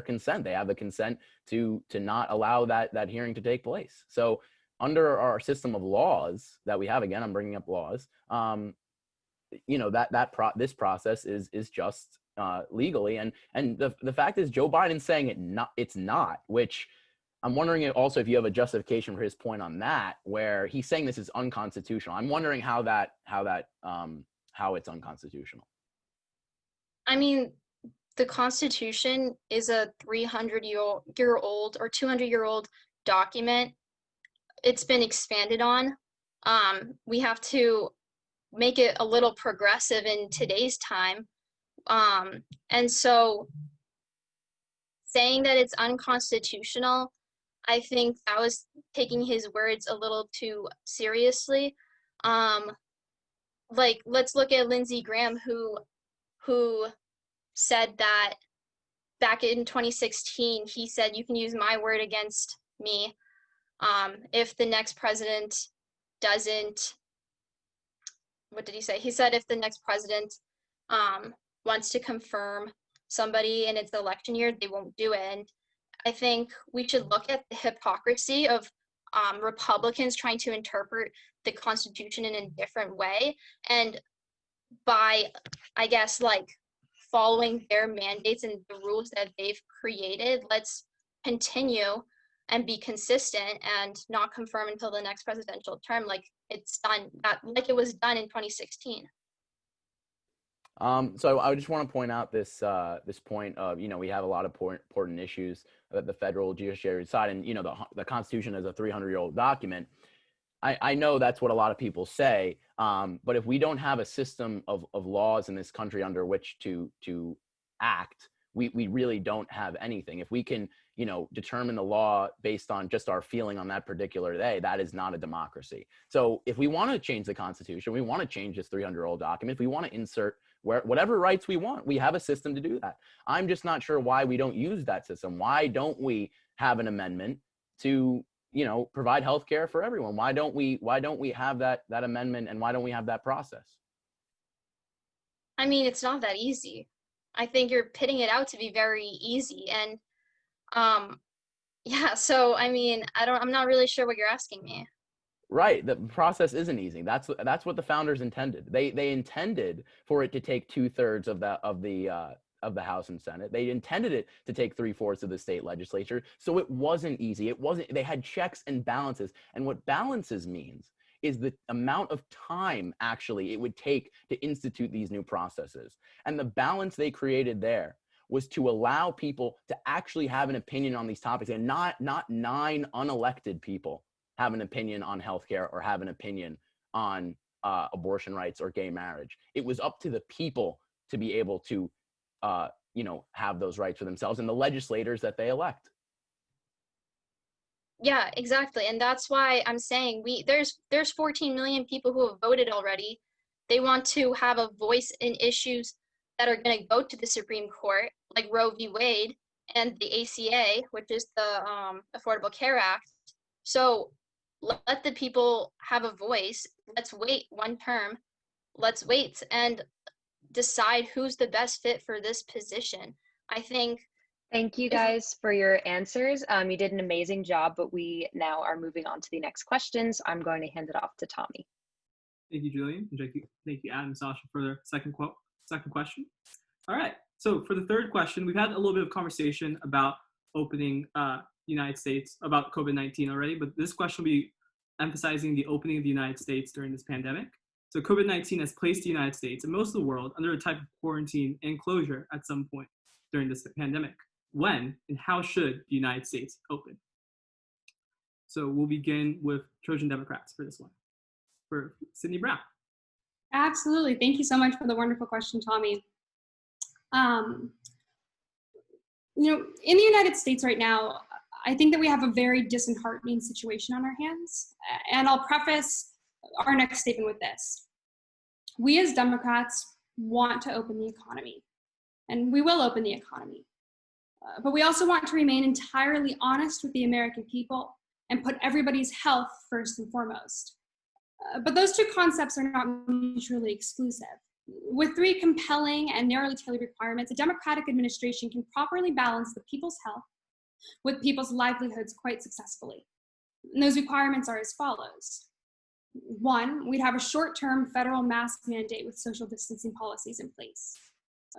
consent. They have the consent to not allow that hearing to take place. So under our system of laws that we have, again, I'm bringing up laws, you know, this process is just legally. And the fact is Joe Biden's saying it's not, which I'm wondering also if you have a justification for his point on that, where he's saying this is unconstitutional. I'm wondering how it's unconstitutional. I mean, the Constitution is a 300-year-old or 200-year-old document. It's been expanded on. We have to make it a little progressive in today's time. And so saying that it's unconstitutional, I think that was taking his words a little too seriously. Like, let's look at Lindsey Graham, who said that back in 2016, he said, you can use my word against me if the next president doesn't, what did he say? He said if the next president wants to confirm somebody in its election year, they won't do it. And I think we should look at the hypocrisy of Republicans trying to interpret the Constitution in a different way. And by, I guess, like, following their mandates and the rules that they've created, let's continue and be consistent and not confirm until the next presidential term, like it was done in 2016. So I just want to point out this point of, you know, we have a lot of important issues that the federal judiciary side, and, you know, the Constitution is a 300-year-old document. I know that's what a lot of people say, but if we don't have a system of laws in this country under which to act, we really don't have anything. If we can, you know, determine the law based on just our feeling on that particular day, that is not a democracy. So if we want to change the Constitution, we want to change this 300-year-old document, if we want to insert whatever rights we want, we have a system to do that. I'm just not sure why we don't use that system. Why don't we have an amendment to, you know, provide health care for everyone? Why don't we have that amendment, and why don't we have that process? I mean, it's not that easy. I think you're pitting it out to be very easy. And yeah, so I mean, I'm not really sure what you're asking me. Right. The process isn't easy. That's what the founders intended. They intended for it to take 2/3 of the House and Senate. They intended it to take 3/4 of the state legislature. So it wasn't easy. They had checks and balances. And what balances means is the amount of time actually it would take to institute these new processes. And the balance they created there was to allow people to actually have an opinion on these topics, and not 9 unelected people have an opinion on healthcare or have an opinion on abortion rights or gay marriage. It was up to the people to be able to, you know, have those rights for themselves, and the legislators that they elect. Yeah, exactly. And that's why I'm saying there's 14 million people who have voted already. They want to have a voice in issues that are going to go to the Supreme Court, like Roe v. Wade and the ACA, which is the Affordable Care Act. So let the people have a voice. Let's wait one term. Let's wait and decide who's the best fit for this position. I think. Thank you guys for your answers. You did an amazing job, but we now are moving on to the next questions. I'm going to hand it off to Tommy. Thank you, Julian. Thank you, Adam and Sasha, for the second question. All right. So for the third question, we've had a little bit of conversation about opening United States, about COVID-19 already, but this question will be emphasizing the opening of the United States during this pandemic. So COVID-19 has placed the United States and most of the world under a type of quarantine and closure at some point during this pandemic. When and how should the United States open? So we'll begin with Trojan Democrats for this one. For Sydney Brown. Absolutely. Thank you so much for the wonderful question, Tommy. You know, in the United States right now, I think that we have a very disheartening situation on our hands. And I'll preface our next statement with this. We as Democrats want to open the economy, and we will open the economy. But we also want to remain entirely honest with the American people and put everybody's health first and foremost. But those two concepts are not mutually exclusive. With three compelling and narrowly tailored requirements, a democratic administration can properly balance the people's health with people's livelihoods quite successfully. And those requirements are as follows. One, we'd have a short-term federal mask mandate with social distancing policies in place.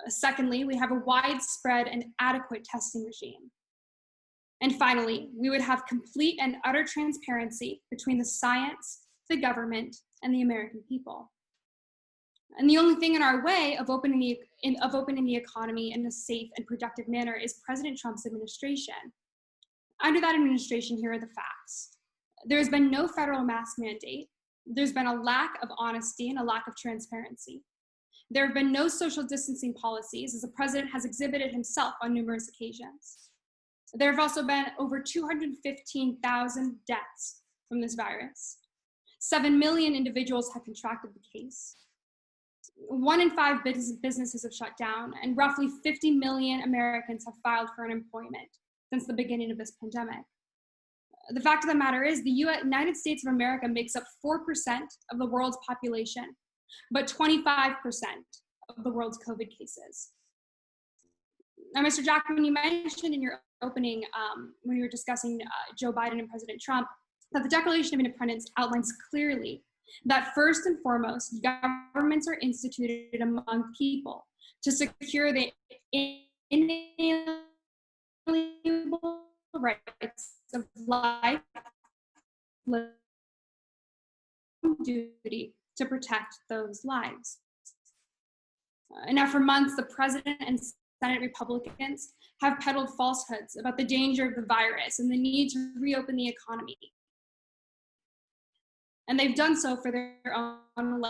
Secondly, we have a widespread and adequate testing regime. And finally, we would have complete and utter transparency between the science, the government, and the American people. And the only thing in our way of opening the economy in a safe and productive manner is President Trump's administration. Under that administration, here are the facts. There has been no federal mask mandate. There's been a lack of honesty and a lack of transparency. There have been no social distancing policies, as the president has exhibited himself on numerous occasions. There have also been over 215,000 deaths from this virus. 7 million individuals have contracted the case. 1 in 5 businesses have shut down, and roughly 50 million Americans have filed for unemployment since the beginning of this pandemic. The fact of the matter is the United States of America makes up 4% of the world's population, but 25% of the world's COVID cases. Now, Mr. Jackman, you mentioned in your opening, when you were discussing Joe Biden and President Trump, that the Declaration of Independence outlines clearly that first and foremost, governments are instituted among people to secure the inalienable rights of life, duty to protect those lives. And now for months, the president and Senate Republicans have peddled falsehoods about the danger of the virus and the need to reopen the economy. And they've done so for their own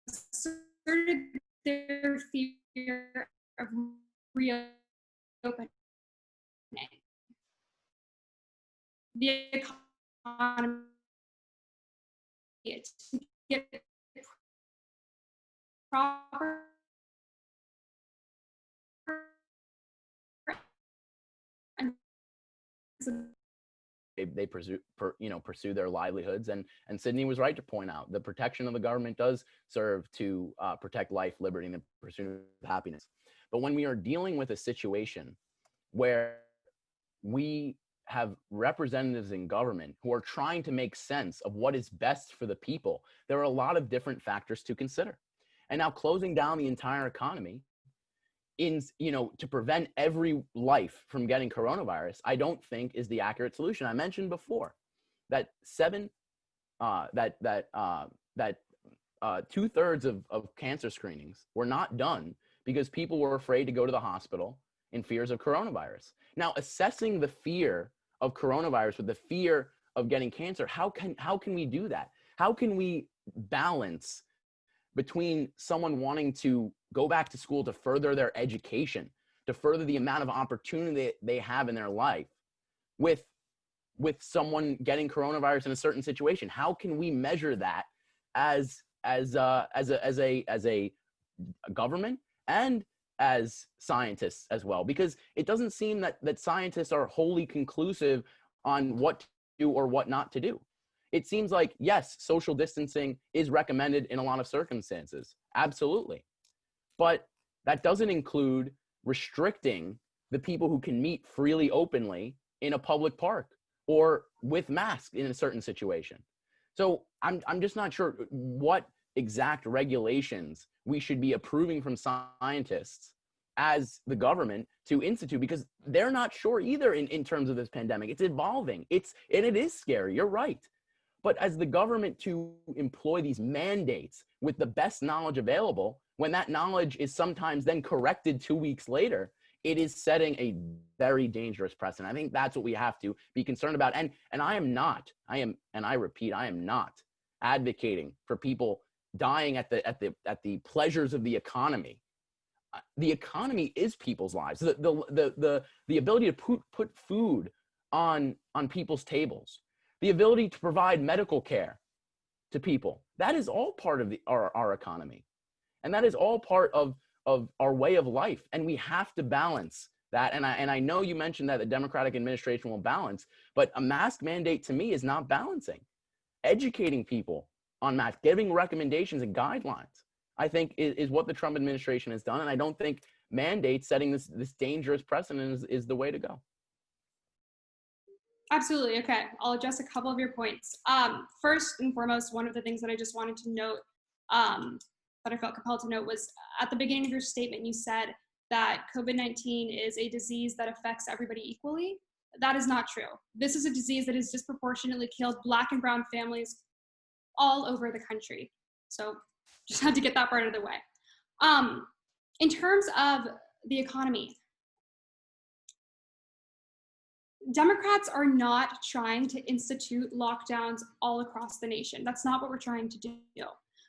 asserted their fear of reopening. The economy to get proper they pursue their livelihoods, and Sydney was right to point out the protection of the government does serve to protect life, liberty, and the pursuit of happiness. But when we are dealing with a situation where we have representatives in government who are trying to make sense of what is best for the people, there are a lot of different factors to consider. And now closing down the entire economy to prevent every life from getting coronavirus, I don't think is the accurate solution. I mentioned before that 2/3 of cancer screenings were not done because people were afraid to go to the hospital in fears of coronavirus. Now, assessing the fear of coronavirus with the fear of getting cancer, how can we do that? How can we balance between someone wanting to go back to school to further their education, to further the amount of opportunity they have in their life, with someone getting coronavirus in a certain situation? How can we measure that as a government and as scientists as well? Because it doesn't seem that scientists are wholly conclusive on what to do or what not to do. It seems like, yes, social distancing is recommended in a lot of circumstances. Absolutely. But that doesn't include restricting the people who can meet freely, openly in a public park or with masks in a certain situation. So I'm just not sure what exact regulations we should be approving from scientists as the government to institute, because they're not sure either in terms of this pandemic. It's evolving. And it is scary. You're right. But as the government to employ these mandates with the best knowledge available, when that knowledge is sometimes then corrected 2 weeks later, it is setting a very dangerous precedent. I think that's what we have to be concerned about. And I repeat, I am not advocating for people dying at the pleasures of the economy. the economy is people's lives. The ability to put food on people's tables, the ability to provide medical care to people, that is all part of our economy. And that is all part of our way of life. And we have to balance that. And I know you mentioned that the Democratic administration will balance, but a mask mandate to me is not balancing. Educating people on masks, giving recommendations and guidelines, I think is what the Trump administration has done. And I don't think mandates setting this dangerous precedent is the way to go. Absolutely. Okay. I'll address a couple of your points. First and foremost, one of the things that I just wanted to note, that I felt compelled to note, was at the beginning of your statement, you said that COVID-19 is a disease that affects everybody equally. That is not true. This is a disease that has disproportionately killed Black and brown families all over the country. So just had to get that part out of the way. In terms of the economy, Democrats are not trying to institute lockdowns all across the nation. That's not what we're trying to do.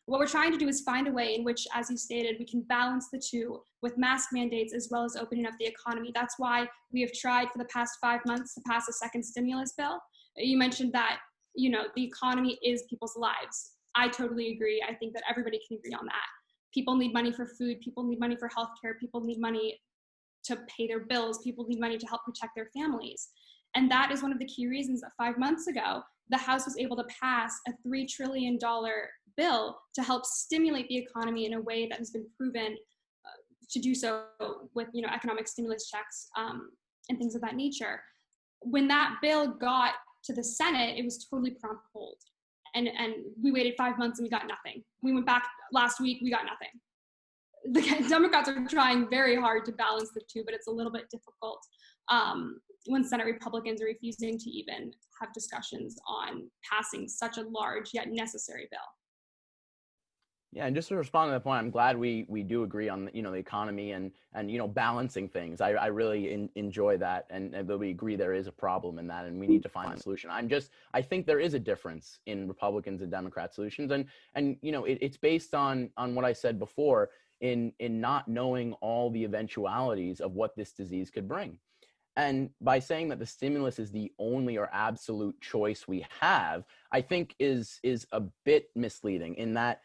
What we're trying to do is find a way in which, as you stated, we can balance the two with mask mandates as well as opening up the economy. That's why we have tried for the past 5 months to pass a second stimulus bill. You mentioned that, you know, the economy is people's lives. I totally agree. I think that everybody can agree on that. People need money for food. People need money for healthcare. People need money to pay their bills. People need money to help protect their families. And that is one of the key reasons that 5 months ago, the House was able to pass a $3 trillion bill to help stimulate the economy in a way that has been proven to do so with, you know, economic stimulus checks and things of that nature. When that bill got to the Senate, it was totally prompt hold. And we waited 5 months and we got nothing. We went back last week, we got nothing. The Democrats are trying very hard to balance the two, but it's a little bit difficult when Senate Republicans are refusing to even have discussions on passing such a large yet necessary bill. Yeah, and just to respond to that point, I'm glad we do agree on, you know, the economy and you know, balancing things. I really enjoy that, and we agree there is a problem in that, and we need to find a solution. I think there is a difference in Republicans and Democrat solutions, and you know, it's based on what I said before, in not knowing all the eventualities of what this disease could bring. And by saying that the stimulus is the only or absolute choice we have, I think is a bit misleading, in that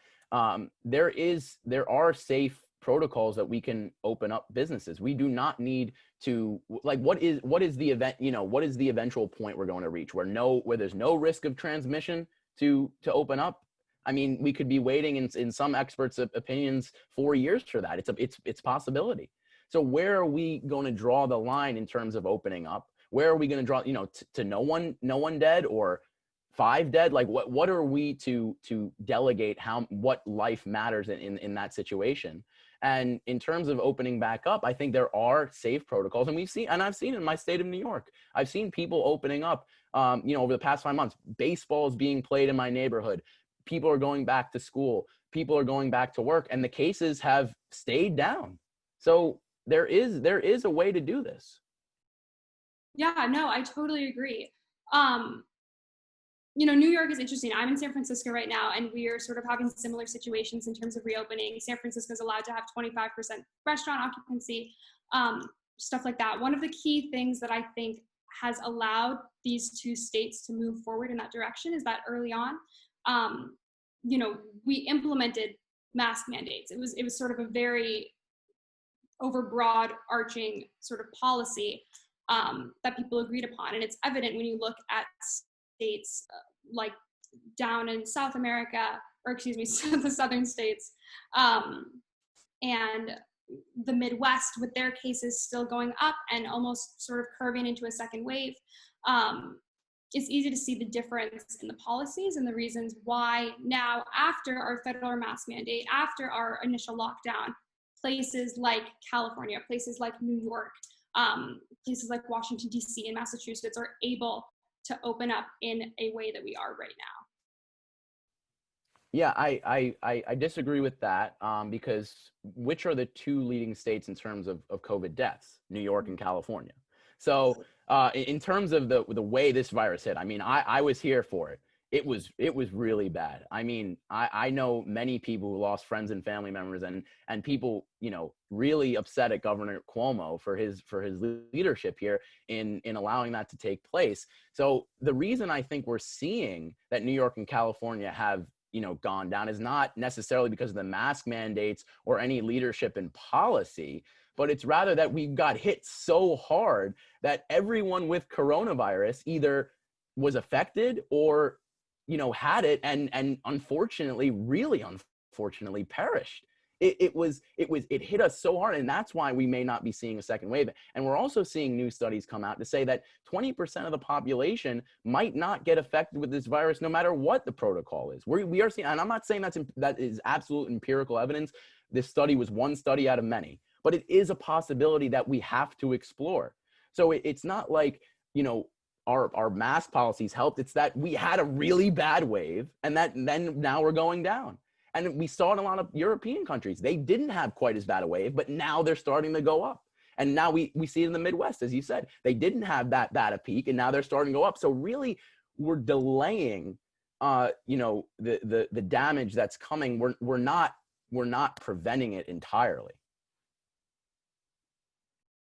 there are safe protocols that we can open up businesses. We do not need to, like, what is the event, you know, what is the eventual point we're going to reach where there's no risk of transmission to open up? I mean, we could be waiting in some experts' opinions 4 years for that. It's possibility. So where are we going to draw the line in terms of opening up? Where are we going to draw, you know, to no one dead or 5 dead? Like what are we to delegate what life matters in that situation? And in terms of opening back up, I think there are safe protocols, and I've seen in my state of New York, I've seen people opening up, you know, over the past 5 months. Baseball is being played in my neighborhood. People are going back to school. People are going back to work, and the cases have stayed down. So there is a way to do this. Yeah, no, I totally agree. You know, New York is interesting. I'm in San Francisco right now, and we are sort of having similar situations in terms of reopening. San Francisco is allowed to have 25% restaurant occupancy, stuff like that. One of the key things that I think has allowed these two states to move forward in that direction is that early on, you know, we implemented mask mandates. It was sort of a very overbroad arching sort of policy that people agreed upon. And it's evident when you look at states like down in South America, or excuse me, the southern states, and the Midwest, with their cases still going up and almost sort of curving into a second wave. It's easy to see the difference in the policies and the reasons why now, after our federal mask mandate, after our initial lockdown, places like California, places like New York, places like Washington, D.C. and Massachusetts are able to open up in a way that we are right now. Yeah, I disagree with that, because which are the 2 leading states in terms of COVID deaths? New York and California. So in terms of the way this virus hit, I mean, I was here for it. it was really bad. I mean, I know many people who lost friends and family members, and people, you know, really upset at Governor Cuomo for his leadership here in allowing that to take place. So the reason I think we're seeing that New York and California have, you know, gone down is not necessarily because of the mask mandates or any leadership in policy, but it's rather that we got hit so hard that everyone with coronavirus either was affected or, you know, had it and unfortunately, really unfortunately, perished. It hit us so hard, and that's why we may not be seeing a second wave. And we're also seeing new studies come out to say that 20% of the population might not get affected with this virus, no matter what the protocol is. We are seeing, and I'm not saying that is absolute empirical evidence. This study was one study out of many, but it is a possibility that we have to explore. So it's not like, you know, our mask policies helped. It's that we had a really bad wave, and then now we're going down. And we saw in a lot of European countries, they didn't have quite as bad a wave, but now they're starting to go up. And now we see it in the Midwest, as you said, they didn't have that bad a peak, and now they're starting to go up. So really, we're delaying, you know, the damage that's coming. We're not preventing it entirely.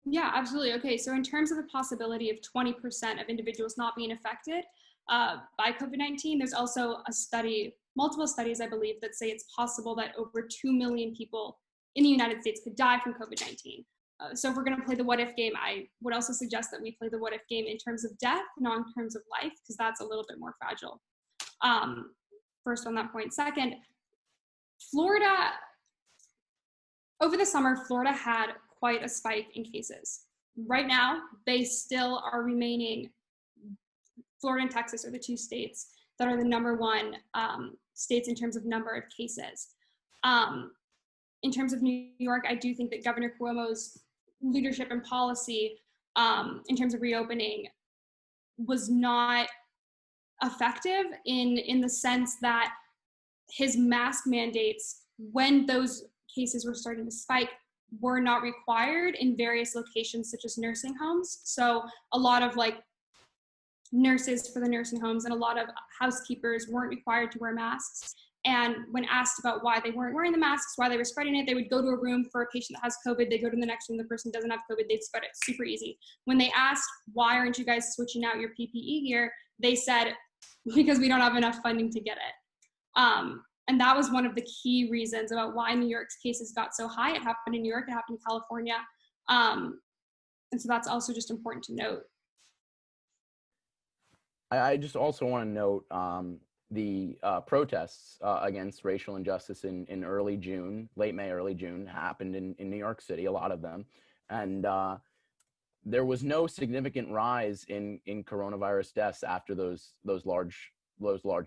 Yeah, absolutely. Okay, so in terms of the possibility of 20% of individuals not being affected by COVID-19, there's also a study, multiple studies, I believe, that say it's possible that over 2 million people in the United States could die from COVID-19. So if we're going to play the what if game, I would also suggest that we play the what if game in terms of death, not in terms of life, because that's a little bit more fragile. First on that point. Second, Florida, over the summer, Florida had quite a spike in cases. Right now, they still are remaining, Florida and Texas are the two states that are the #1 states in terms of number of cases. In terms of New York, I do think that Governor Cuomo's leadership and policy in terms of reopening was not effective in the sense that his mask mandates, when those cases were starting to spike, were not required in various locations such as nursing homes. So a lot of like nurses for the nursing homes and a lot of housekeepers weren't required to wear masks. And when asked about why they weren't wearing the masks, why they were spreading it, they would go to a room for a patient that has COVID, they go to the next room, the person doesn't have COVID, they'd spread it super easy. When they asked, why aren't you guys switching out your PPE gear? They said, because we don't have enough funding to get it. And that was one of the key reasons about why New York's cases got so high. It happened in New York, it happened in California. And so that's also just important to note. I just also want to note the protests against racial injustice in early June, late May, early June, happened in New York City, a lot of them. And there was no significant rise in coronavirus deaths after those large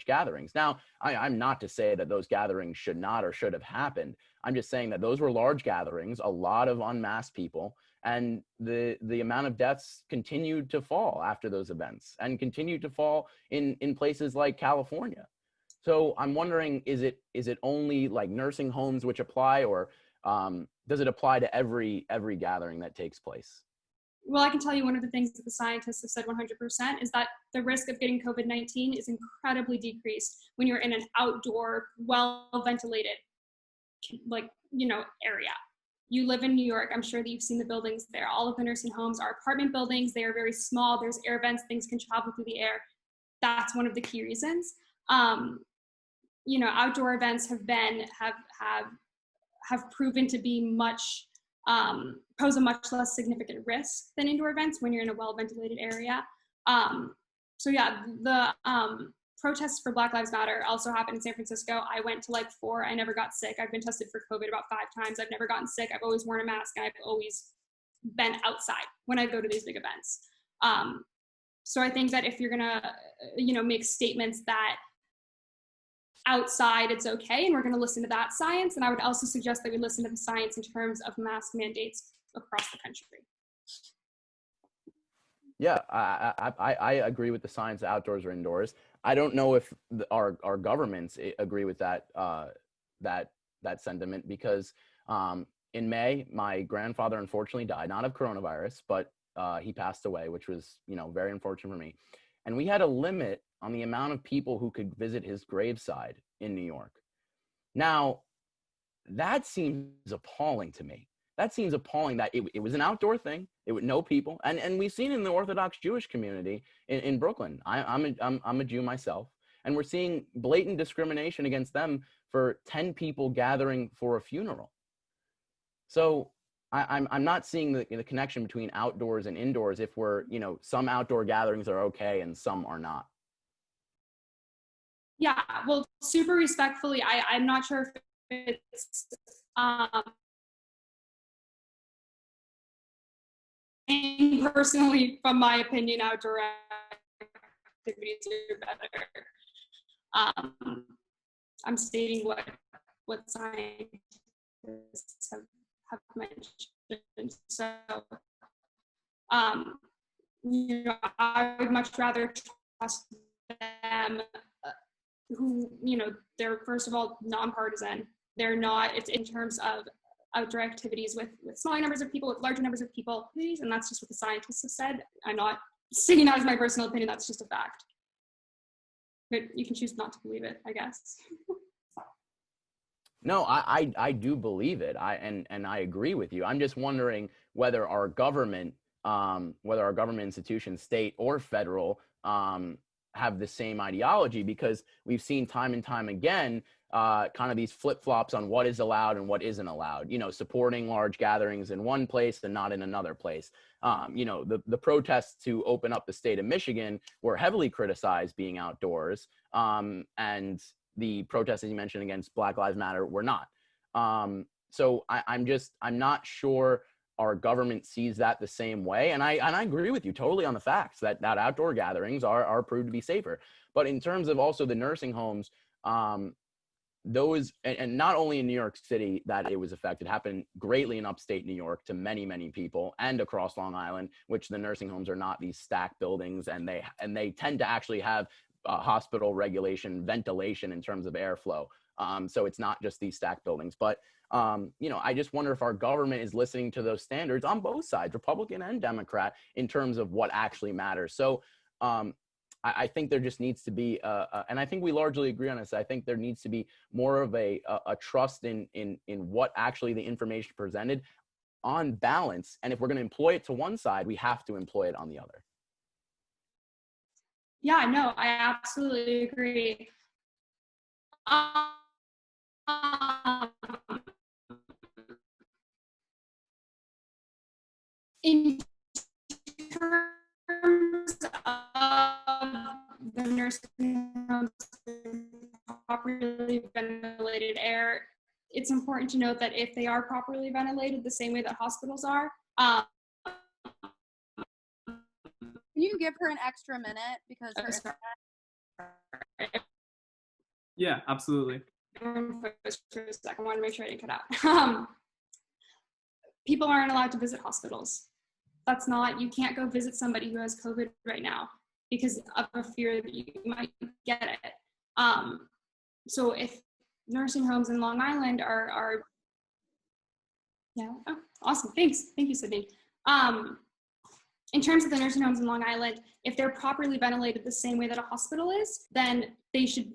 gatherings. Now, I'm not to say that those gatherings should not or should have happened. I'm just saying that those were large gatherings, a lot of unmasked people, and the amount of deaths continued to fall after those events and continued to fall in places like California. So I'm wondering, is it only like nursing homes which apply, or does it apply to every gathering that takes place? Well, I can tell you one of the things that the scientists have said 100% is that the risk of getting COVID-19 is incredibly decreased when you're in an outdoor, well-ventilated, area. You live in New York, I'm sure that you've seen the buildings there. All of the nursing homes are apartment buildings. They are very small. There's air vents, things can travel through the air. That's one of the key reasons. Outdoor events have proven to be pose a much less significant risk than indoor events when you're in a well-ventilated area. The protests for Black Lives Matter also happened in San Francisco. I went to 4. I never got sick. I've been tested for COVID about 5 times. I've never gotten sick. I've always worn a mask, and I've always been outside when I go to these big events. So I think that if you're gonna, make statements that outside it's okay, and we're going to listen to that science, and I would also suggest that we listen to the science in terms of mask mandates across the country. Yeah, I agree with the science, outdoors or indoors. I don't know if our governments agree with that sentiment, because in May, my grandfather unfortunately died, not of coronavirus, but he passed away, which was very unfortunate for me. And we had a limit on the amount of people who could visit his graveside in New York. Now, that seems appalling to me. That seems appalling that it was an outdoor thing. It would know people, and we've seen in the Orthodox Jewish community in Brooklyn. I'm a Jew myself, and we're seeing blatant discrimination against them for 10 people gathering for a funeral. So I'm not seeing the connection between outdoors and indoors. If we're, some outdoor gatherings are okay and some are not. Yeah, well, super respectfully, I'm not sure if it's personally, from my opinion, outdoor activities are better. I'm stating what scientists have mentioned. So, I would much rather trust them who, they're first of all nonpartisan. They're not, it's in terms of outdoor activities with smaller numbers of people, with larger numbers of people, and that's just what the scientists have said. I'm not saying that as my personal opinion, that's just a fact. But you can choose not to believe it, I guess. No, I do believe it. And I agree with you. I'm just wondering whether our government institutions, state or federal, have the same ideology, because we've seen time and time again kind of these flip-flops on what is allowed and what isn't allowed, supporting large gatherings in one place and not in another place. The protests to open up the state of Michigan were heavily criticized being outdoors, and the protests, as you mentioned, against Black Lives Matter were not. So I'm not sure our government sees that the same way. And I agree with you totally on the facts that outdoor gatherings are proved to be safer. But in terms of also the nursing homes, those, and not only in New York City that it was affected, happened greatly in upstate New York to many, many people, and across Long Island, which the nursing homes are not these stacked buildings, and they tend to actually have hospital regulation, ventilation in terms of airflow. So it's not just these stacked buildings. But I just wonder if our government is listening to those standards on both sides, Republican and Democrat, in terms of what actually matters. So I think there just needs to be, and I think we largely agree on this, I think there needs to be more of a trust in what actually the information presented on balance. And if we're going to employ it to one side, we have to employ it on the other. Yeah, no, I absolutely agree. In terms of the nursing homes, properly ventilated air, it's important to note that if they are properly ventilated the same way that hospitals are, can you give her an extra minute because Yeah, absolutely. For a second, I want to make sure I didn't cut out. People aren't allowed to visit hospitals. You can't go visit somebody who has COVID right now because of a fear that you might get it. So if nursing homes in Long Island are yeah, oh, awesome, thanks. Thank you, Sydney. In terms of the nursing homes in Long Island, if they're properly ventilated the same way that a hospital is, then they should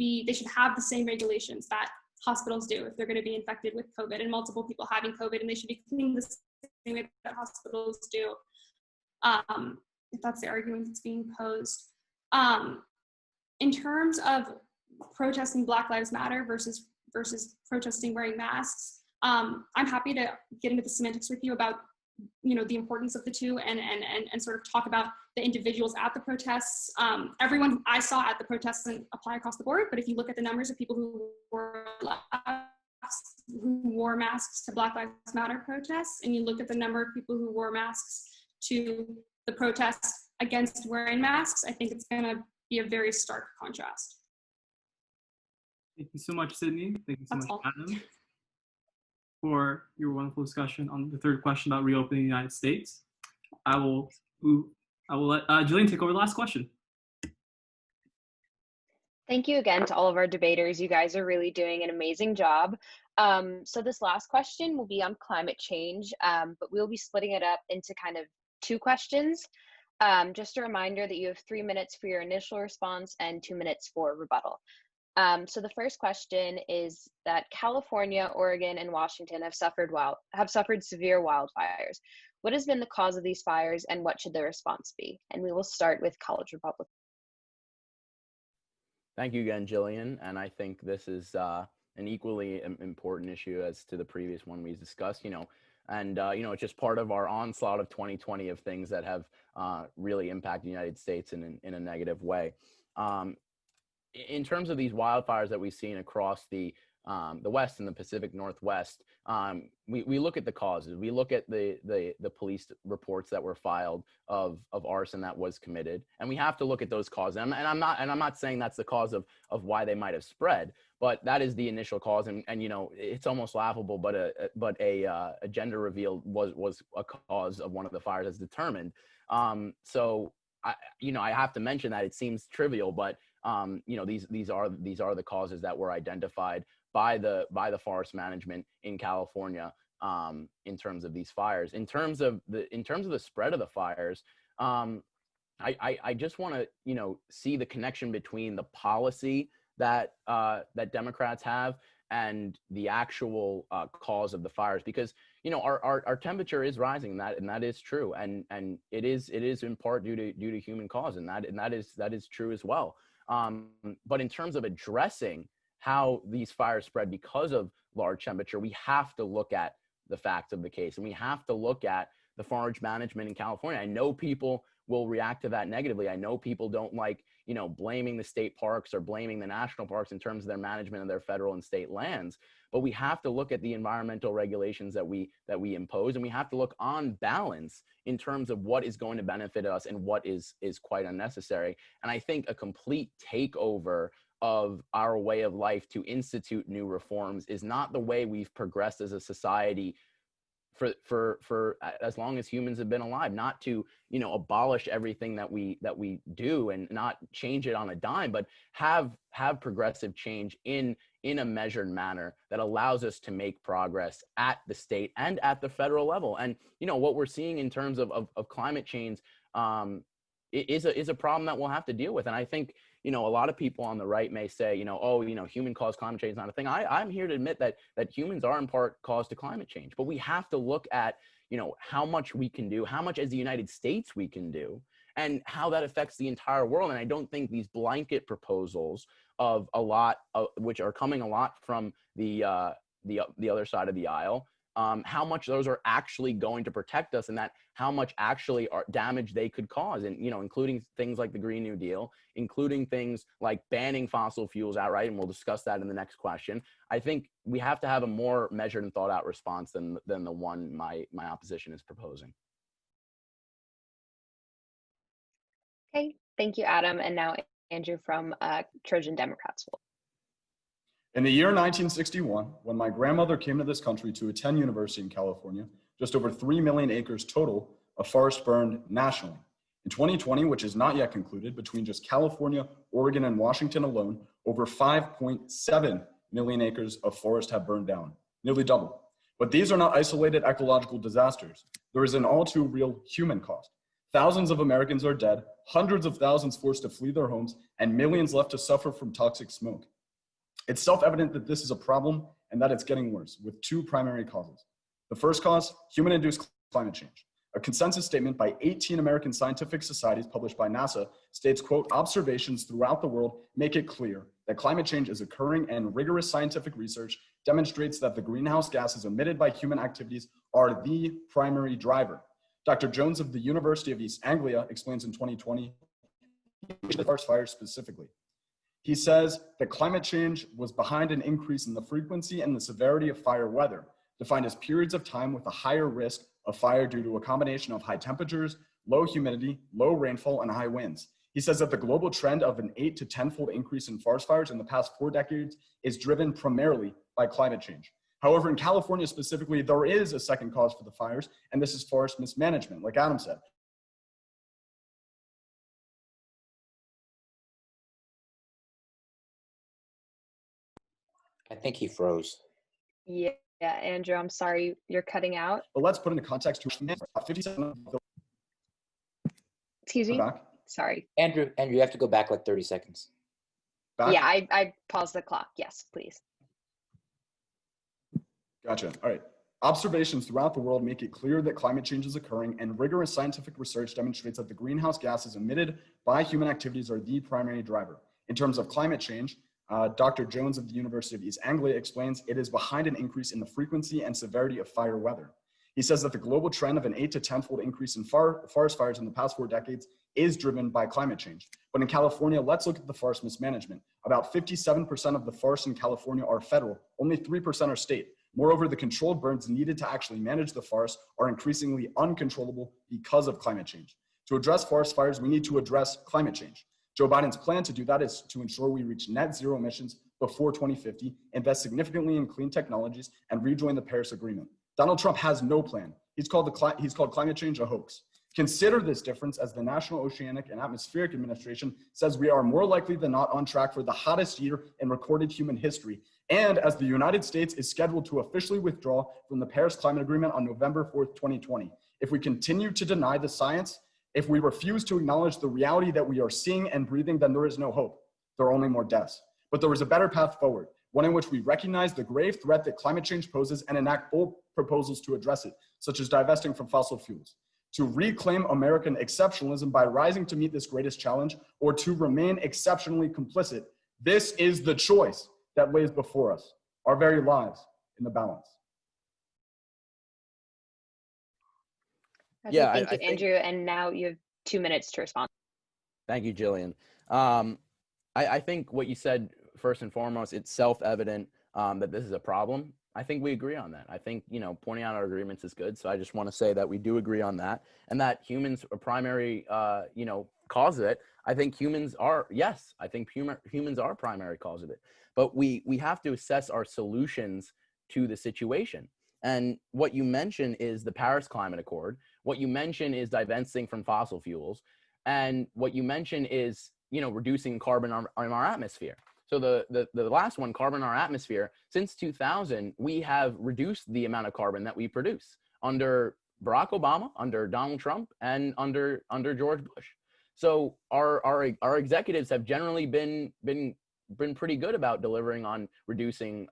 have the same regulations that hospitals do if they're going to be infected with COVID and multiple people having COVID, and they should be cleaned the same way that hospitals do. If that's the argument that's being posed. In terms of protesting Black Lives Matter versus protesting wearing masks, I'm happy to get into the semantics with you about the importance of the two and sort of talk about the individuals at the protests. Everyone I saw at the protests doesn't apply across the board, but if you look at the numbers of people who wore masks to Black Lives Matter protests, and you look at the number of people who wore masks to the protests against wearing masks, I think it's going to be a very stark contrast. Thank you so much, Sydney. Thank you so That's much, all. Adam, for your wonderful discussion on the third question about reopening the United States. I will let Jillian take over the last question. Thank you again to all of our debaters. You guys are really doing an amazing job. So this last question will be on climate change, but we'll be splitting it up into kind of two questions. Just a reminder that you have 3 minutes for your initial response and 2 minutes for rebuttal. So the first question is that California, Oregon, and Washington have suffered severe wildfires. What has been the cause of these fires, and what should the response be? And we will start with College Republican. Thank you again, Jillian. And I think this is an equally important issue as to the previous one we discussed, and it's just part of our onslaught of 2020 of things that have really impacted the United States in a negative way. In terms of these wildfires that we've seen across the West and the Pacific Northwest, we look at the causes. We look at the police reports that were filed of arson that was committed, and we have to look at those causes. And I'm not saying that's the cause of why they might have spread, but that is the initial cause. And it's almost laughable, but a gender reveal was a cause of one of the fires as determined. So I have to mention that it seems trivial, but these are the causes that were identified by the forest management in California in terms of these fires. In terms of the spread of the fires, I just want to see the connection between the policy that Democrats have and the actual cause of the fires, because our temperature is rising, and that is true, and it is in part due to human cause, and that is true as well. But in terms of addressing how these fires spread because of large temperature, we have to look at the facts of the case, and we have to look at the forest management in California. I know people will react to that negatively. I know people don't like, blaming the state parks or blaming the national parks in terms of their management of their federal and state lands. But we have to look at the environmental regulations that we impose, and we have to look on balance in terms of what is going to benefit us and what is quite unnecessary. And I think a complete takeover of our way of life to institute new reforms is not the way we've progressed as a society for as long as humans have been alive. Not to abolish everything that we do and not change it on a dime, but have progressive change in a measured manner that allows us to make progress at the state and at the federal level. And what we're seeing in terms of climate change is a problem that we'll have to deal with. And I think a lot of people on the right may say, human caused climate change is not a thing. I'm here to admit that humans are in part cause to climate change, but we have to look at, how much we can do, how much as the United States we can do, and how that affects the entire world. And I don't think these blanket proposals of a lot, which are coming a lot from the other side of the aisle, how much those are actually going to protect us, and that how much actually are damage they could cause, and including things like the Green New Deal, including things like banning fossil fuels outright, and we'll discuss that in the next question. I think we have to have a more measured and thought out response than the one my opposition is proposing. Okay, thank you, Adam. And now Andrew from Trojan Democrats. In the year 1961, when my grandmother came to this country to attend university in California, just over 3 million acres total of forest burned nationally. In 2020, which is not yet concluded, between just California, Oregon, and Washington alone, over 5.7 million acres of forest have burned down, nearly double. But these are not isolated ecological disasters. There is an all too real human cost. Thousands of Americans are dead, hundreds of thousands forced to flee their homes, and millions left to suffer from toxic smoke. It's self-evident that this is a problem and that it's getting worse, with two primary causes. The first cause, human-induced climate change. A consensus statement by 18 American scientific societies published by NASA states, quote, observations throughout the world make it clear that climate change is occurring, and rigorous scientific research demonstrates that the greenhouse gases emitted by human activities are the primary driver. Dr. Jones of the University of East Anglia explains in 2020 the forest fires specifically. He says that climate change was behind an increase in the frequency and the severity of fire weather, defined as periods of time with a higher risk of fire due to a combination of high temperatures, low humidity, low rainfall, and high winds. He says that the global trend of an 8 to 10-fold increase in forest fires in the past 4 decades is driven primarily by climate change. However, in California specifically, there is a second cause for the fires, and this is forest mismanagement, like Adam said. I think he froze. Yeah, Andrew, I'm sorry, you're cutting out. But let's put into context, 57 Excuse me? Back? Sorry. Andrew, you have to go back like 30 seconds. Back? Yeah, I paused the clock. Yes, please. Gotcha. All right. Observations throughout the world make it clear that climate change is occurring, and rigorous scientific research demonstrates that the greenhouse gases emitted by human activities are the primary driver. In terms of climate change, Dr. Jones of the University of East Anglia explains it is behind an increase in the frequency and severity of fire weather. He says that the global trend of an 8 to 10-fold increase in forest fires in the past 4 decades is driven by climate change. But in California, let's look at the forest mismanagement. About 57% of the forests in California are federal, only 3% are state. Moreover, the controlled burns needed to actually manage the forest are increasingly uncontrollable because of climate change. To address forest fires, we need to address climate change. Joe Biden's plan to do that is to ensure we reach net zero emissions before 2050, invest significantly in clean technologies, and rejoin the Paris Agreement. Donald Trump has no plan. He's called climate change a hoax. Consider this difference as the National Oceanic and Atmospheric Administration says we are more likely than not on track for the hottest year in recorded human history, and as the United States is scheduled to officially withdraw from the Paris Climate Agreement on November 4th, 2020. If we continue to deny the science, if we refuse to acknowledge the reality that we are seeing and breathing, then there is no hope. There are only more deaths. But there is a better path forward, one in which we recognize the grave threat that climate change poses and enact bold proposals to address it, such as divesting from fossil fuels, to reclaim American exceptionalism by rising to meet this greatest challenge, or to remain exceptionally complicit. This is the choice that lays before us, our very lives in the balance. Okay, Yeah, thank you, I think- Andrew. And now you have 2 minutes to respond. Thank you, Jillian. I think what you said, first and foremost, it's self-evident that this is a problem. I think we agree on that. I think, pointing out our agreements is good. So I just want to say that we do agree on that, and that humans are primary, cause of it. I think humans are, yes, I think humans are primary cause of it. But we have to assess our solutions to the situation. And what you mentioned is the Paris Climate Accord. What you mentioned is divesting from fossil fuels. And what you mentioned is, reducing carbon in our atmosphere. So the last one, carbon in our atmosphere, since 2000, we have reduced the amount of carbon that we produce under Barack Obama, under Donald Trump, and under George Bush. So our executives have generally been pretty good about delivering on reducing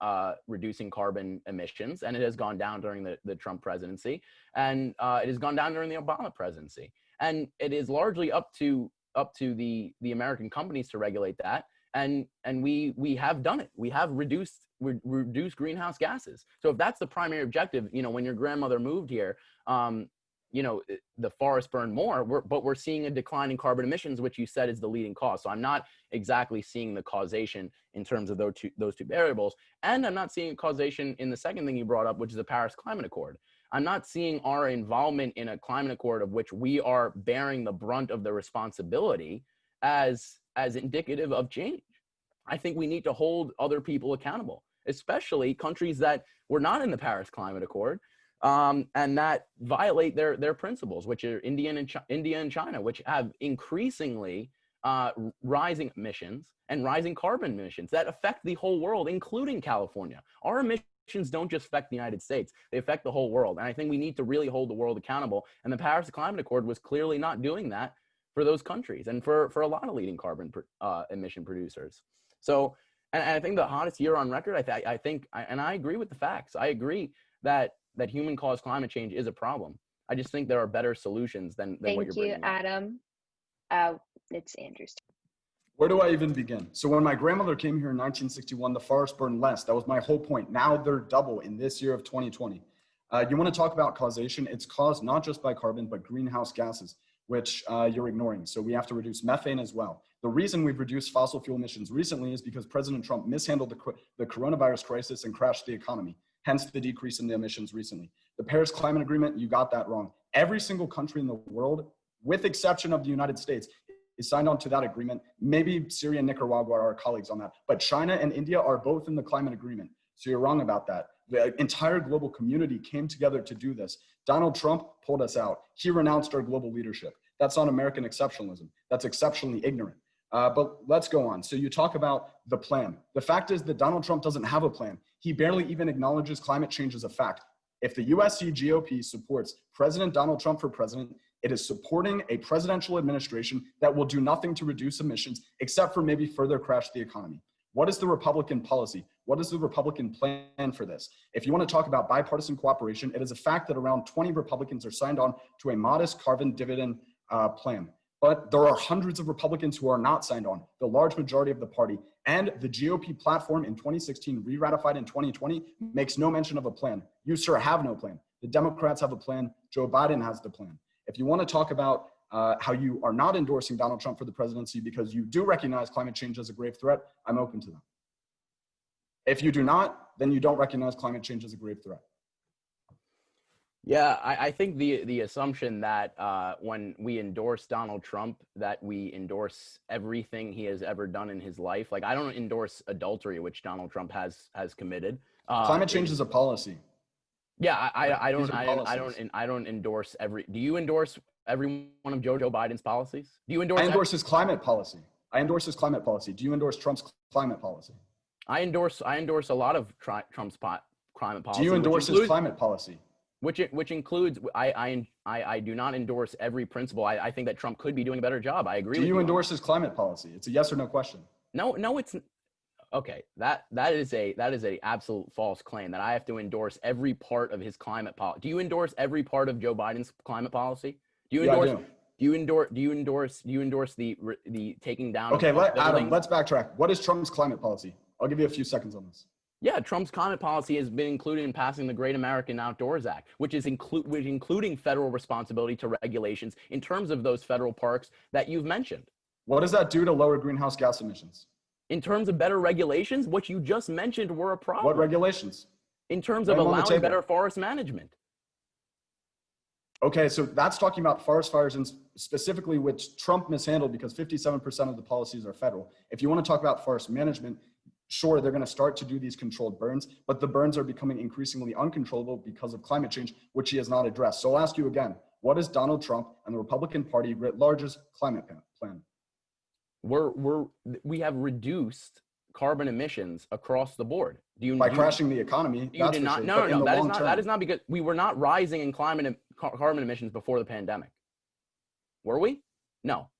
carbon emissions, and it has gone down during the Trump presidency, and it has gone down during the Obama presidency. And it is largely up to the American companies to regulate that. And we have done it. We have reduced greenhouse gases. So if that's the primary objective, when your grandmother moved here, the forest burned more, but we're seeing a decline in carbon emissions, which you said is the leading cause. So I'm not exactly seeing the causation in terms of those two variables. And I'm not seeing causation in the second thing you brought up, which is the Paris Climate Accord. I'm not seeing our involvement in a climate accord of which we are bearing the brunt of the responsibility as indicative of change. I think we need to hold other people accountable, especially countries that were not in the Paris Climate Accord, and that violate their principles, which are India and China, which have increasingly rising emissions and rising carbon emissions that affect the whole world, including California. Our emissions don't just affect the United States, they affect the whole world. And I think we need to really hold the world accountable. And the Paris Climate Accord was clearly not doing that for those countries and for a lot of leading carbon emission producers. So, and I think the hottest year on record, I think, and I agree with the facts. I agree that human-caused climate change is a problem. I just think there are better solutions than what you're bringing up. Thank you, Adam. It's Andrew's turn. Where do I even begin? So when my grandmother came here in 1961, the forest burned less. That was my whole point. Now they're double in this year of 2020. You want to talk about causation? It's caused not just by carbon, but greenhouse gases, which you're ignoring. So we have to reduce methane as well. The reason we've reduced fossil fuel emissions recently is because President Trump mishandled the coronavirus crisis and crashed the economy, hence the decrease in the emissions recently. The Paris Climate Agreement, you got that wrong. Every single country in the world, with exception of the United States, is signed on to that agreement. Maybe Syria and Nicaragua are our colleagues on that, but China and India are both in the climate agreement. So you're wrong about that. The entire global community came together to do this. Donald Trump pulled us out. He renounced our global leadership. That's not American exceptionalism. That's exceptionally ignorant. But let's go on. So you talk about the plan. The fact is that Donald Trump doesn't have a plan. He barely even acknowledges climate change as a fact. If the USC GOP supports President Donald Trump for president, It is supporting a presidential administration that will do nothing to reduce emissions except for maybe further crash the economy. What is the Republican policy? What is the Republican plan for this? If you want to talk about bipartisan cooperation, it is a fact that around 20 Republicans are signed on to a modest carbon dividend plan. But there are hundreds of Republicans who are not signed on, the large majority of the party. And the GOP platform in 2016, re-ratified in 2020, makes no mention of a plan. You, sir, have no plan. The Democrats have a plan. Joe Biden has the plan. If you want to talk about how you are not endorsing Donald Trump for the presidency because you do recognize climate change as a grave threat, I'm open to that. If you do not, then you don't recognize climate change as a grave threat. Yeah, I think the assumption that when we endorse Donald Trump, that we endorse everything he has ever done in his life. Like, I don't endorse adultery, which Donald Trump has committed. Climate change is a policy. Yeah, I don't endorse every. Do you endorse every one of Joe Biden's policies? Do you endorse? I endorse his climate policy. I endorse his climate policy. Do you endorse Trump's climate policy? I endorse a lot of Trump's climate policy. Do you endorse his climate policy? Which includes, I do not endorse every principle. I think that Trump could be doing a better job. I agree with you. Do you endorse his climate policy? It's a yes or no question. No, it's okay. That is a absolute false claim that I have to endorse every part of his climate policy. Do you endorse every part of Joe Biden's climate policy? Do you endorse? Yeah, I do. Do you endorse the taking down? Okay, Adam, let's backtrack. What is Trump's climate policy? I'll give you a few seconds on this. Yeah, Trump's climate policy has been included in passing the Great American Outdoors Act, which is including federal responsibility to regulations in terms of those federal parks that you've mentioned. What does that do to lower greenhouse gas emissions? In terms of better regulations, what you just mentioned were a problem. What regulations? In terms of allowing better forest management. Okay, so that's talking about forest fires and specifically which Trump mishandled because 57% of the policies are federal. If you want to talk about forest management, sure, they're going to start to do these controlled burns, but the burns are becoming increasingly uncontrollable because of climate change, which he has not addressed. So I'll ask you again, what is Donald Trump and the Republican Party writ large's climate plan? We have reduced carbon emissions across the board. By crashing the economy? That's for sure. No. That is not because we were not rising in carbon emissions before the pandemic. Were we? No.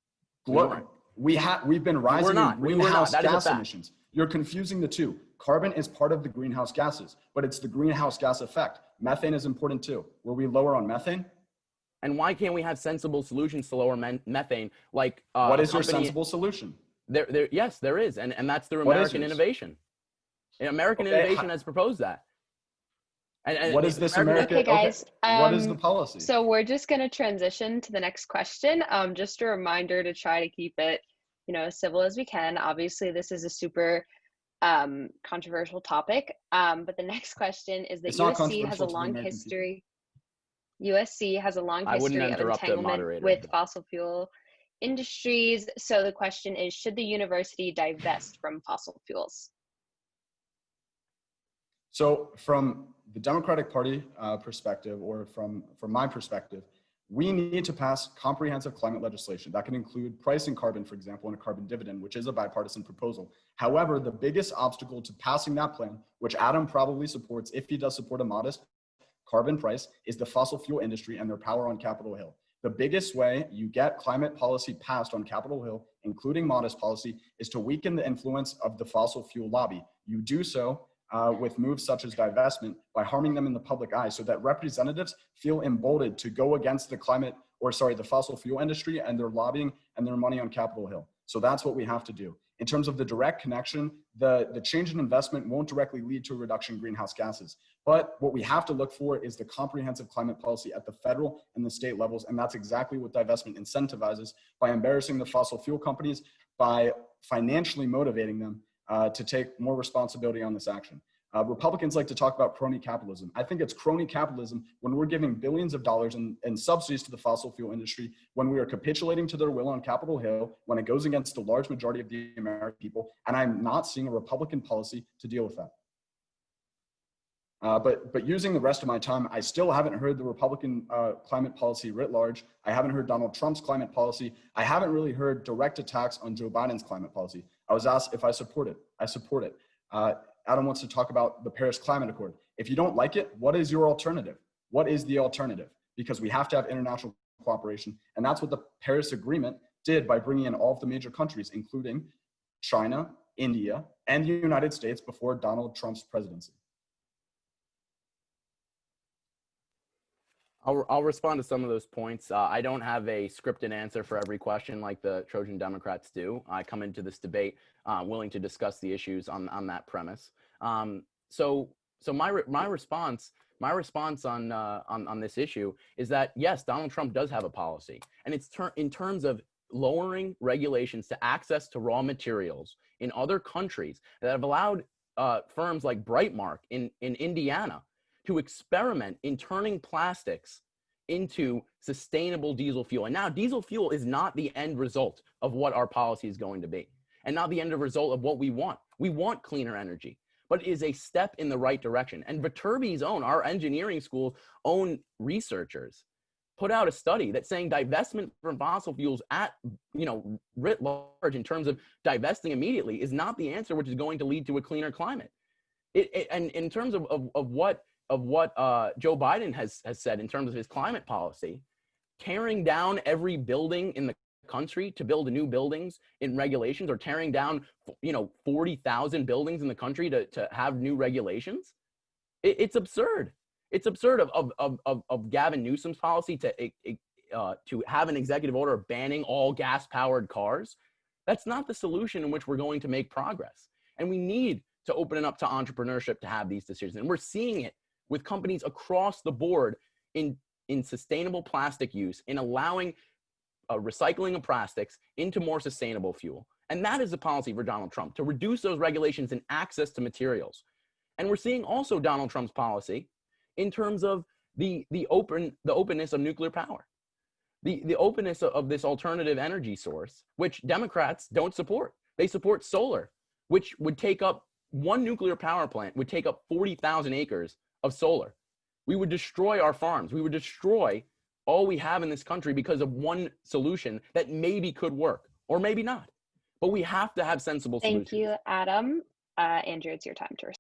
We've been rising in greenhouse gas emissions. You're confusing the two. Carbon is part of the greenhouse gases, but it's the greenhouse gas effect. Methane is important too. Were we lower on methane? And why can't we have sensible solutions to lower methane? Like what is your sensible solution? Yes, there is, and that's through American innovation. And American innovation has proposed that. And what is this American? Okay, guys. What is the policy? So we're just going to transition to the next question. Just a reminder to try to keep it, as civil as we can. Obviously, this is a super controversial topic. But the next question is that USC has a long history. USC has a long history of entanglement with fossil fuel industries. So the question is, should the university divest from fossil fuels? So from the Democratic Party perspective, or from my perspective, we need to pass comprehensive climate legislation that can include pricing carbon, for example, and a carbon dividend, which is a bipartisan proposal. However, the biggest obstacle to passing that plan, which Adam probably supports if he does support a modest carbon price, is the fossil fuel industry and their power on Capitol Hill. The biggest way you get climate policy passed on Capitol Hill, including modest policy, is to weaken the influence of the fossil fuel lobby. You do so with moves such as divestment by harming them in the public eye so that representatives feel emboldened to go against the fossil fuel industry and their lobbying and their money on Capitol Hill. So that's what we have to do. In terms of the direct connection, the change in investment won't directly lead to a reduction in greenhouse gases. But what we have to look for is the comprehensive climate policy at the federal and the state levels. And that's exactly what divestment incentivizes by embarrassing the fossil fuel companies, by financially motivating them to take more responsibility on this action. Republicans like to talk about crony capitalism. I think it's crony capitalism when we're giving billions of dollars in subsidies to the fossil fuel industry, when we are capitulating to their will on Capitol Hill, when it goes against the large majority of the American people, and I'm not seeing a Republican policy to deal with that. But using the rest of my time, I still haven't heard the Republican climate policy writ large. I haven't heard Donald Trump's climate policy. I haven't really heard direct attacks on Joe Biden's climate policy. I was asked if I support it. I support it. Adam wants to talk about the Paris Climate Accord. If you don't like it, what is your alternative? What is the alternative? Because we have to have international cooperation. And that's what the Paris Agreement did by bringing in all of the major countries, including China, India, and the United States before Donald Trump's presidency. I'll respond to some of those points. I don't have a scripted answer for every question like the Trojan Democrats do. I come into this debate willing to discuss the issues on that premise. So my response on this issue is that yes, Donald Trump does have a policy, and it's in terms of lowering regulations to access to raw materials in other countries that have allowed firms like Brightmark in Indiana to experiment in turning plastics into sustainable diesel fuel. And now diesel fuel is not the end result of what our policy is going to be, and not the end result of what we want. We want cleaner energy, but it is a step in the right direction. And Viterbi's our engineering school's own researchers put out a study that's saying divestment from fossil fuels writ large in terms of divesting immediately is not the answer, which is going to lead to a cleaner climate. And in terms of what Joe Biden has said in terms of his climate policy, tearing down every building in the country to build new buildings in regulations, or tearing down 40,000 buildings in the country to have new regulations, it's absurd. It's absurd of Gavin Newsom's policy to have an executive order banning all gas-powered cars. That's not the solution in which we're going to make progress. And we need to open it up to entrepreneurship to have these decisions. And we're seeing it with companies across the board in sustainable plastic use, in allowing recycling of plastics into more sustainable fuel. And that is the policy for Donald Trump, to reduce those regulations and access to materials. And we're seeing also Donald Trump's policy in terms of the openness of nuclear power, the openness of this alternative energy source, which Democrats don't support. They support solar, which would take up one nuclear power plant, would take up 40,000 acres of solar. We would destroy our farms. We would destroy all we have in this country because of one solution that maybe could work or maybe not. But we have to have sensible solutions. Thank you, Adam. Andrew, it's your time to respond.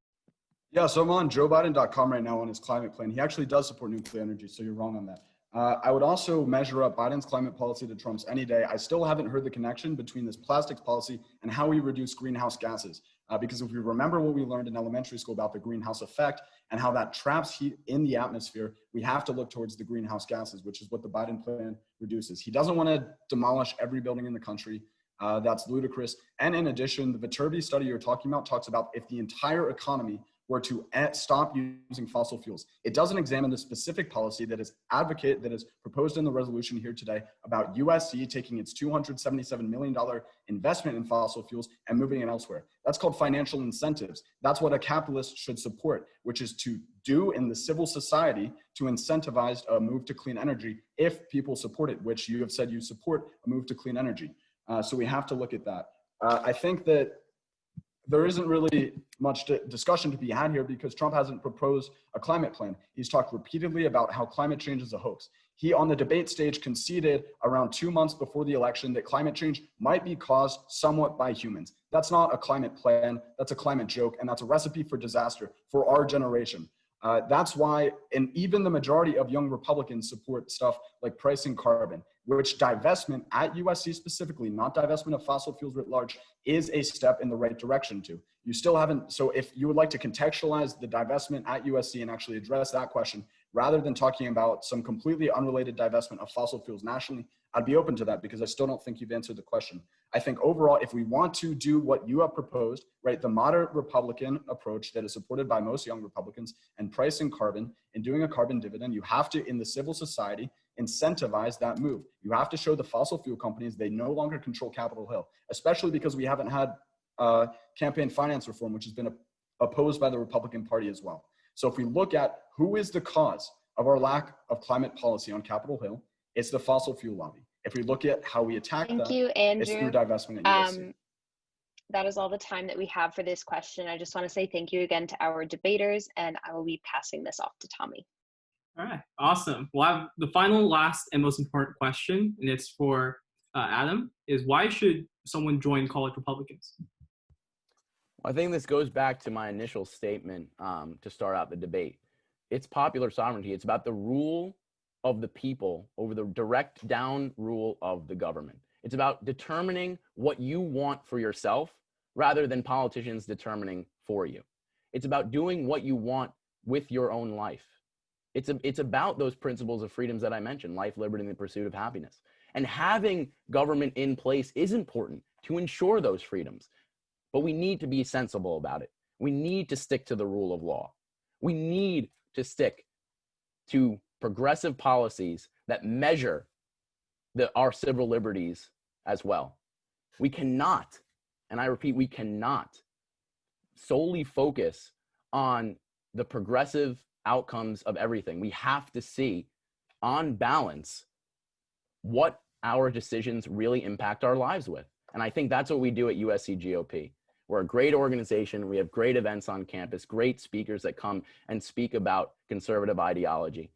Yeah, so I'm on joebiden.com right now on his climate plan. He actually does support nuclear energy, so you're wrong on that. I would also measure up Biden's climate policy to Trump's any day. I still haven't heard the connection between this plastics policy and how we reduce greenhouse gases. Because if we remember what we learned in elementary school about the greenhouse effect and how that traps heat in the atmosphere, we have to look towards the greenhouse gases, which is what the Biden plan reduces. He doesn't want to demolish every building in the country. That's ludicrous. And in addition, the Viterbi study you're talking about talks about if the entire economy were to stop using fossil fuels. It doesn't examine the specific policy that is proposed in the resolution here today about USC taking its $277 million investment in fossil fuels and moving it elsewhere. That's called financial incentives. That's what a capitalist should support, which is to do in the civil society to incentivize a move to clean energy if people support it, which you have said you support a move to clean energy. So we have to look at that. I think that there isn't really much discussion to be had here because Trump hasn't proposed a climate plan. He's talked repeatedly about how climate change is a hoax. He, on the debate stage, conceded around 2 months before the election that climate change might be caused somewhat by humans. That's not a climate plan, that's a climate joke, and that's a recipe for disaster for our generation. That's why, and even the majority of young Republicans support stuff like pricing carbon, which divestment at USC specifically, not divestment of fossil fuels writ large, is a step in the right direction to. You still haven't, so if you would like to contextualize the divestment at USC and actually address that question, rather than talking about some completely unrelated divestment of fossil fuels nationally, I'd be open to that because I still don't think you've answered the question. I think overall, if we want to do what you have proposed, right, the moderate Republican approach that is supported by most young Republicans and pricing carbon and doing a carbon dividend, you have to, in the civil society, incentivize that move. You have to show the fossil fuel companies they no longer control Capitol Hill, especially because we haven't had campaign finance reform, which has been opposed by the Republican Party as well. So if we look at who is the cause of our lack of climate policy on Capitol Hill, it's the fossil fuel lobby. If we look at how we attack Thank that, you, Andrew. it's through divestment at USC. That is all the time that we have for this question. I just want to say thank you again to our debaters, and I will be passing this off to Tommy. All right, awesome. Well, I have the final, last, and most important question, and it's for Adam, is why should someone join College Republicans? I think this goes back to my initial statement to start out the debate. It's popular sovereignty. It's about the rule of the people over the direct down rule of the government. It's about determining what you want for yourself rather than politicians determining for you. It's about doing what you want with your own life. It's about those principles of freedoms that I mentioned, life, liberty, and the pursuit of happiness. And having government in place is important to ensure those freedoms. But we need to be sensible about it. We need to stick to the rule of law. We need to stick to progressive policies that measure our civil liberties as well. We cannot, and I repeat, we cannot solely focus on the progressive outcomes of everything. We have to see, on balance, what our decisions really impact our lives with. And I think that's what we do at USC GOP. We're a great organization. We have great events on campus, great speakers that come and speak about conservative ideology.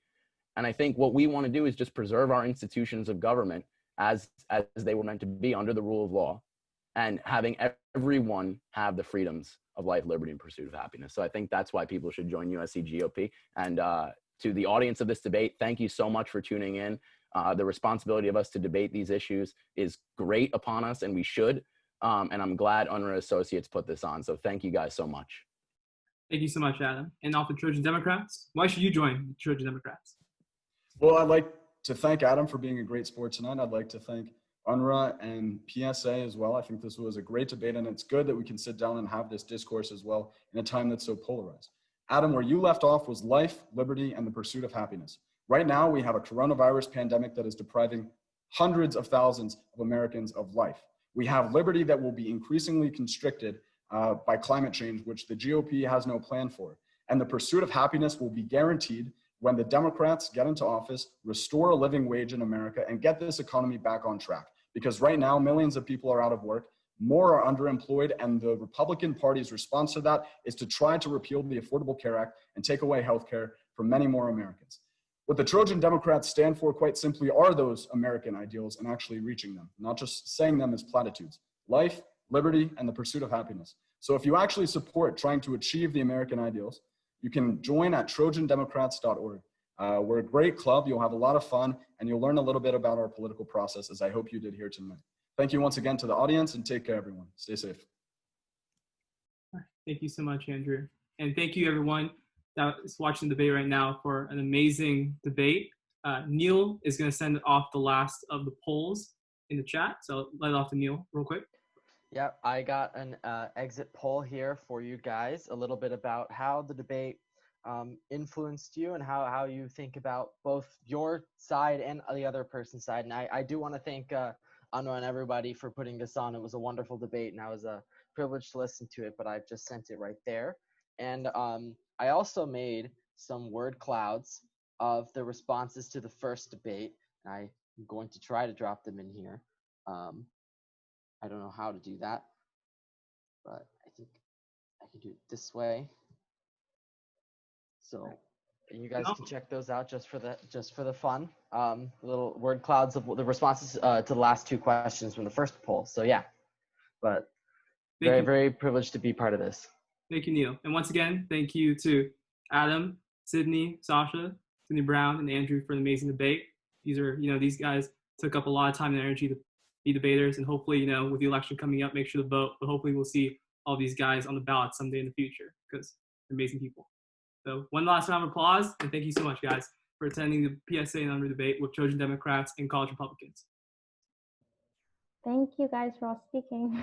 And I think what we want to do is just preserve our institutions of government as they were meant to be under the rule of law, and having everyone have the freedoms of life, liberty, and pursuit of happiness. So I think that's why people should join USC GOP. And to the audience of this debate, thank you so much for tuning in. The responsibility of us to debate these issues is great upon us, and we should. And I'm glad Unruh Associates put this on. So thank you guys so much. Thank you so much, Adam. And off the Trojan Democrats, why should you join the Trojan Democrats? Well, I'd like to thank Adam for being a great sport tonight. I'd like to thank Unruh and PSA as well. I think this was a great debate, and it's good that we can sit down and have this discourse as well in a time that's so polarized. Adam, where you left off was life, liberty, and the pursuit of happiness. Right now, we have a coronavirus pandemic that is depriving hundreds of thousands of Americans of life. We have liberty that will be increasingly constricted by climate change, which the GOP has no plan for. And the pursuit of happiness will be guaranteed when the Democrats get into office, restore a living wage in America, and get this economy back on track. Because right now, millions of people are out of work, more are underemployed, and the Republican Party's response to that is to try to repeal the Affordable Care Act and take away health care from many more Americans. What the Trojan Democrats stand for, quite simply, are those American ideals and actually reaching them, not just saying them as platitudes. Life, liberty, and the pursuit of happiness. So if you actually support trying to achieve the American ideals, you can join at trojandemocrats.org. We're a great club. You'll have a lot of fun, and you'll learn a little bit about our political process, as I hope you did here tonight. Thank you once again to the audience, and take care, everyone. Stay safe. Thank you so much, Andrew. And thank you, everyone that is watching the debate right now, for an amazing debate. Neil is going to send off the last of the polls in the chat. So let it off to Neil real quick. Yep, I got an exit poll here for you guys, a little bit about how the debate influenced you and how you think about both your side and the other person's side. And I do want to thank Unruh and everybody for putting this on. It was a wonderful debate, and I was privileged to listen to it, but I've just sent it right there. And I also made some word clouds of the responses to the first debate. And I'm going to try to drop them in here. I don't know how to do that, but I think I can do it this way. So, and you guys can check those out just for the fun. Little word clouds of the responses to the last two questions from the first poll. So yeah, but very privileged to be part of this. Thank you, Neil. And once again, thank you to Adam, Sydney, Sasha, Sydney Brown, and Andrew for the amazing debate. These guys took up a lot of time and energy to be debaters, and hopefully, with the election coming up, make sure to vote. But hopefully we'll see all these guys on the ballot someday in the future, because they're amazing people. So one last round of applause, and thank you so much, guys, for attending the PSA and Unruh debate with Trojan Democrats and College Republicans. Thank you guys for all speaking.